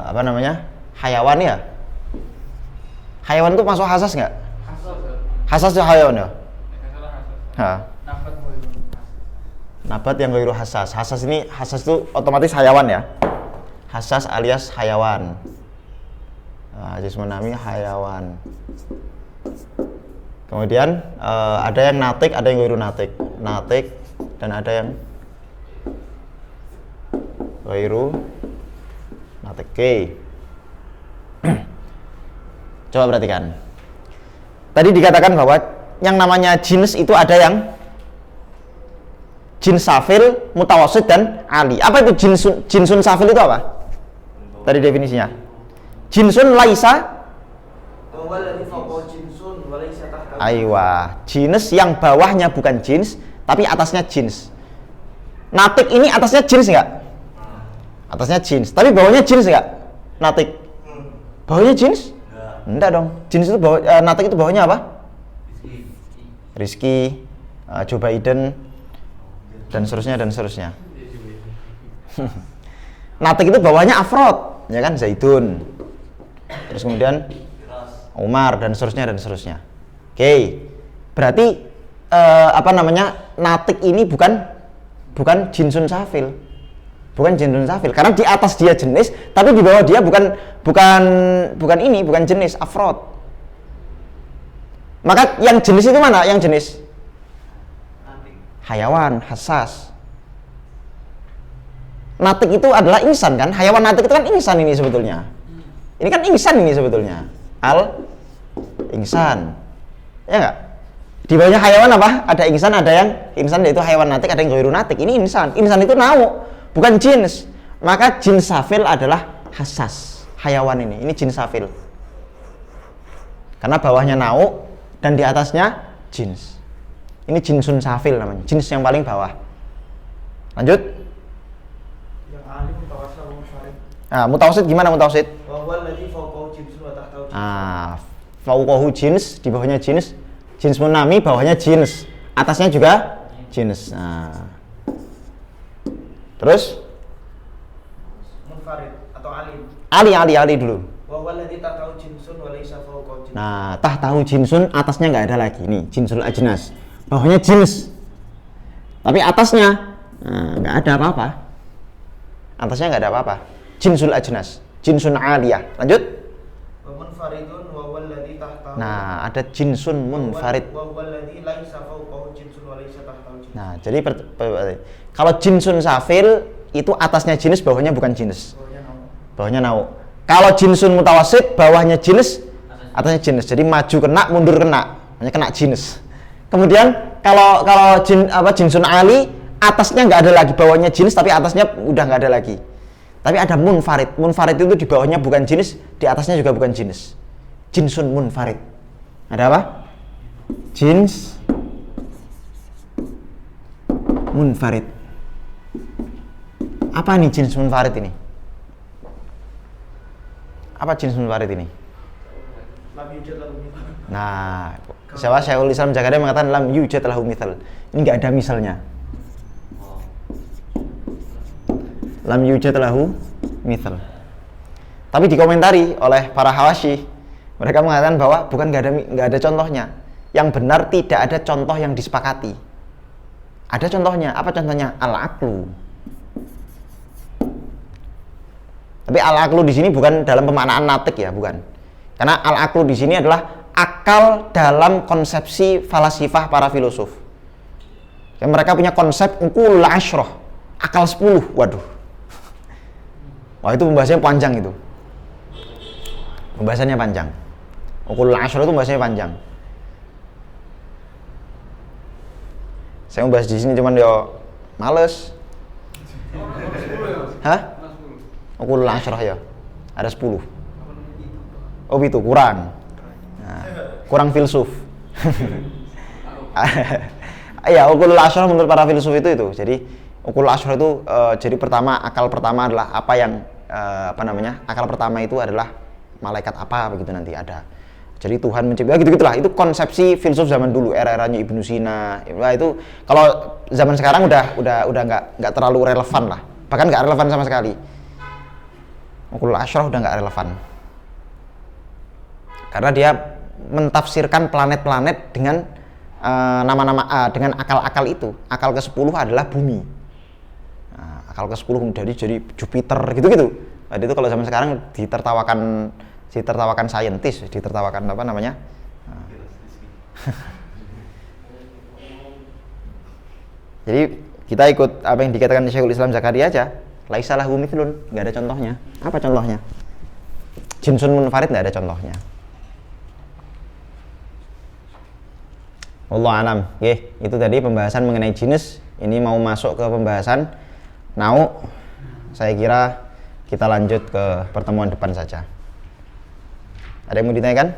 apa namanya? Hayawan ya? Hayawan itu masuk hassas nggak? Hassas itu hayawan ya? Nabat yang ghairu hassas. Hassas itu otomatis hayawan ya. Hassas alias hayawan. Jismun nami hayawan. Kemudian ada yang natik, ada yang ghairu natik. Natik dan ada yang ghairu natik. Oke. Coba perhatikan. Tadi dikatakan bahwa yang namanya jins itu ada yang jins safil, mutawasid dan ali. Apa itu jinsun safil itu apa? Tadi definisinya. Jinsun laisa. Aywa, jins yang bawahnya bukan jins, tapi atasnya jins. Natik ini atasnya jins enggak? Atasnya jins, tapi bawahnya jins enggak? Natik. Bawahnya jins? Enggak dong. Jins itu bawah, natik itu bawahnya apa? Rizki, Jubaiden, dan seterusnya. Natik itu bawahnya afrod, ya kan, Zaidun. Terus kemudian Umar dan seterusnya. Oke. Berarti apa namanya? Natik ini bukan jinsun safil. Bukan jinsun safil karena di atas dia jenis, tapi di bawah dia bukan jenis afrod. Maka yang jenis itu mana? Yang jenis hayawan, hassas. Natik itu adalah insan kan? Hayawan natik itu kan insan ini sebetulnya. Ini kan insan ini sebetulnya. Insan. Ya enggak? Di bawahnya hayawan apa? Ada insan, ada yang insan yaitu hayawan natik, ada yang ghairu natik. Ini insan. Insan itu nau, bukan jins. Maka jins safil adalah hassas. Hayawan ini jins safil. Karena bawahnya nau dan di atasnya jins. Ini jinsun safil namanya, jins yang paling bawah. Lanjut. Yang alim mutawasid munfarid. Nah, mutawasid gimana mutawasid? Wa huwa alladhi fawqahu jinsun wa tahtahu jinsun. Fawqahu jins, di bawahnya jins. Jins munami, bawahnya jins. Atasnya juga jins. Nah. Terus? Munfarid atau alim. Ali dulu. Wa huwa alladhi tahtahu jinsun wa laysa fawqahu jinsun. Nah, tahtahu jinsun, atasnya nggak ada lagi. Nih, jinsul ajnas. Bawahnya jins. Tapi atasnya nggak ada apa-apa. Atasnya nggak ada apa-apa. Jinsul ajnas, jinsun aliyah. Lanjut. Wa munfaridun wa huwa alladhi tahtahu. Nah, ada jinsun munfarid. Wa huwa alladhi laysa fawqahu jinsun wa laysa tahtahu jinsun. Nah, jadi kalau jinsun safil itu atasnya jins, bawahnya bukan jins. Bawahnya nau. Kalau jinsun mutawasid, bawahnya jins, atasnya jins. Jadi maju kena, mundur kena. Hanya kena jins. Kemudian kalau jinsun ali, atasnya nggak ada lagi, bawahnya jins, tapi atasnya udah nggak ada lagi. Tapi ada munfarid. Munfarid itu di bawahnya bukan jenis, di atasnya juga bukan jenis. Jinsun munfarid. Ada apa? Jins munfarid. Apa nih jins munfarid ini? Apa jins munfarid ini? Lam yujad lahu mithal. Nah, siapa Syekhul Islam Jakarta mengatakan lam yujad lahu mithal. Ini nggak ada misalnya. Lam yujad lahu mithal. Tapi dikomentari oleh para hawashi, mereka mengatakan bahwa bukan nggak ada contohnya. Yang benar tidak ada contoh yang disepakati. Ada contohnya. Apa contohnya? Al-aqlu. Tapi al-aqlu di sini bukan dalam pemaknaan natik ya, bukan. Karena al-aqlu di sini adalah akal dalam konsepsi falasifah para filosof. Ya, mereka punya konsep uqulul asyrah, akal 10. Waduh. Wah, itu pembahasannya panjang itu. Pembahasannya panjang. Uqulul asyrah itu pembahasannya panjang. Saya mau bahas di sini cuman yo males. Hah? Ukulul asyrah ya. Ada 10. Oh itu kurang. Nah, kurang filsuf. Ya, ukulul asyrah menurut para filsuf itu. Jadi ukulul asyrah itu jadi akal pertama adalah apa yang akal pertama itu adalah malaikat apa begitu nanti ada. Jadi Tuhan mencipta gitu-gitulah. Itu konsepsi filsuf zaman dulu, era-eranya Ibnu Sina. Wah, itu kalau zaman sekarang udah nggak terlalu relevan lah. Bahkan nggak relevan sama sekali. Ukulul asyrah udah nggak relevan. Karena dia mentafsirkan planet-planet dengan nama-nama dengan akal-akal itu. Akal ke-10 adalah bumi. Nah, akal ke-10 jadi Jupiter gitu-gitu. Nah, itu kalau zaman sekarang ditertawakan saintis, ditertawakan apa namanya? Jadi kita ikut apa yang dikatakan Syekhul Islam Zakaria aja. Laisa lahu mithlun, nggak ada contohnya. Apa contohnya? Jinsun munfarid nggak ada contohnya. Wallahu alam. Oke, itu tadi pembahasan mengenai jenis. Ini mau masuk ke pembahasan nau. Saya kira kita lanjut ke pertemuan depan saja. Ada yang mau ditanyakan?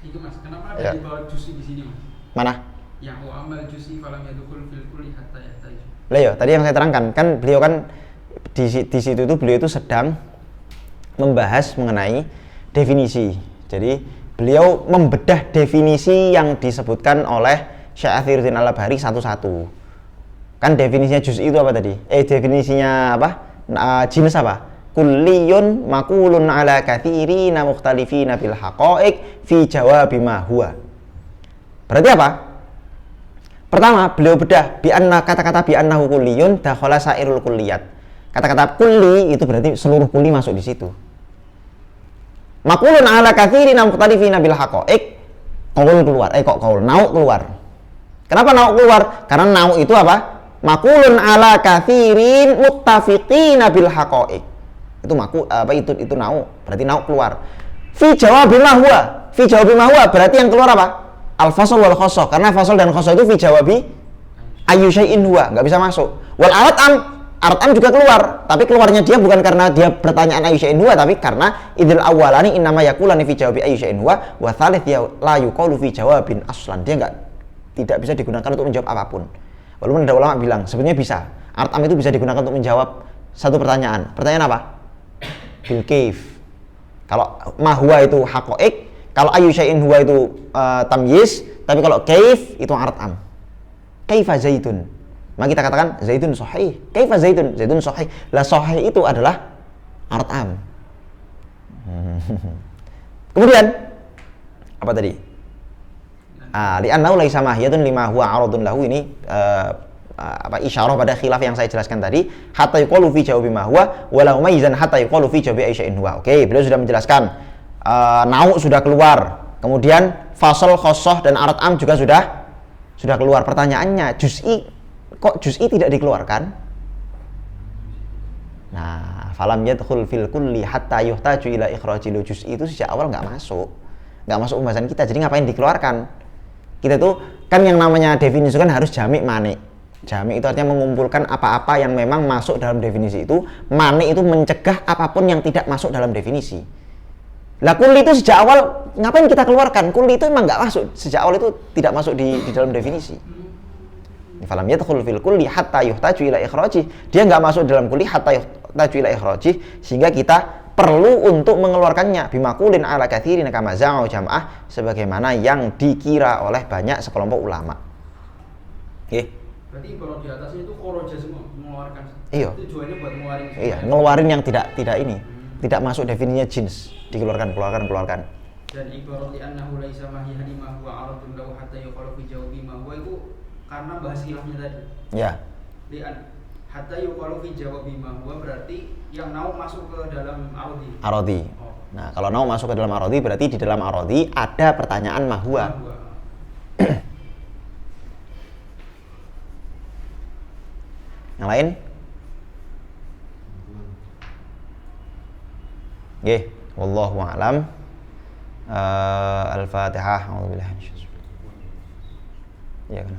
Itu Mas, kenapa ada Ya. di bawah jusi di sini Mas? Mana? Yang wa amal jusi falam yadkhul fil kulli hatta yahtaju. Lah ya, tadi yang saya terangkan kan beliau kan di situ itu beliau itu sedang membahas mengenai definisi. Jadi beliau membedah definisi yang disebutkan oleh Syekh Athiruddin Al-Abhari satu-satu. Kan definisinya juz itu apa tadi? Definisinya apa? Jenis apa? Kulliyun makulun ala katsirina mukhtalifina bil haqa'iq fi jawabi ma huwa. Berarti apa? Pertama, beliau bedah kata-kata bi annahu kulliyun dakhala sairul kulliyat. Kata-kata kulli itu berarti seluruh kulli masuk di situ. Makulun ala katsirina mukhtalifina bil haqa'iq, qaul keluar. Qaul nau keluar. Kenapa nau keluar? Karena nau itu apa? Makulun ala katsirin muttafiqina bil haqa'iq. Itu itu nau, berarti nau keluar. Fi jawabi ma huwa. Fi jawabi ma huwa berarti yang keluar apa? Al fasal wal khosoh, karena fasal dan khosoh itu fi jawabi ayu syai'in huwa, nggak bisa masuk. Wal arat am juga keluar, tapi keluarnya dia bukan karena dia pertanyaan ayu syai'in huwa, tapi karena idil awalani innama yakulani fi jawabi ayu syai'in huwa wa tsalits ya la yuqalu fi jawabin aslan. Dia tidak bisa digunakan untuk menjawab apapun. Walaupun ada ulama bilang sebenarnya bisa. Arat am itu bisa digunakan untuk menjawab satu pertanyaan. Pertanyaan apa? Bil kaif. Kalau ma huwa itu haqa'iq, kalau ayu syai'in huwa itu tamyiz, tapi kalau kaif itu arat am. Kaifa zaitun? Maka kita katakan zaitun sahih. Kaifa zaitun? Zaitun sahih. Lah sahih itu adalah arat am. Kemudian apa tadi? Li'annahu laisa mahiyatun lima huwa aradun lahu, ini isyarah pada khilaf yang saya jelaskan tadi. Hatta yuqalu fi jawabi ma huwa wa la mumayyizan hatta yuqalu fi jawabi ayyin huwa. Oke, beliau sudah menjelaskan nau sudah keluar, kemudian fasal, khosoh dan arat am juga sudah keluar. Pertanyaannya, kok juz'i tidak dikeluarkan? Nah, falam yadkhul fil kulli hatta yuhtaju ila ikhrajil juz'i itu sejak awal nggak masuk pembahasan kita. Jadi ngapain dikeluarkan? Kita tuh kan yang namanya definisi kan harus jami' mani'. Jami' itu artinya mengumpulkan apa-apa yang memang masuk dalam definisi itu. Mani' itu mencegah apapun yang tidak masuk dalam definisi. Lah kulli itu sejak awal ngapain kita keluarkan? Kulli itu emang nggak masuk, sejak awal itu tidak masuk di dalam definisi. Falam yadkhul fil kulli hatta yuhtaju ila ikhrajih. Dia nggak masuk dalam kulli hatta yuhtaju ila ikhrajih, sehingga kita perlu untuk mengeluarkannya bimakulin ala katsirin kama za'u jamaah, sebagaimana yang dikira oleh banyak sekelompok ulama. Oke. Berarti kalau di atasnya itu khoroja semua, mengeluarkan. Iya. Tujuannya buat ngeluarin. Iya, ngeluarin yang tidak ini. Tidak masuk definisinya jins, keluarkan. Dan ibarat li annahu laisa mahiyan ma huwa aradun lahu hatta yuqalu fi jawabi ma huwa itu karena bahas khilafnya tadi. Ya. Lian hatta yuqalu fi jawabi ma huwa berarti yang nau masuk ke dalam arodi. Arodi. Oh. Nah, kalau nau masuk ke dalam arodi berarti di dalam arodi ada pertanyaan mahua. Yang lain? Nggih, wallahu a'lam. Al-Fatihah. A'udzubillahi minasyaitonir rajim. Iya kan.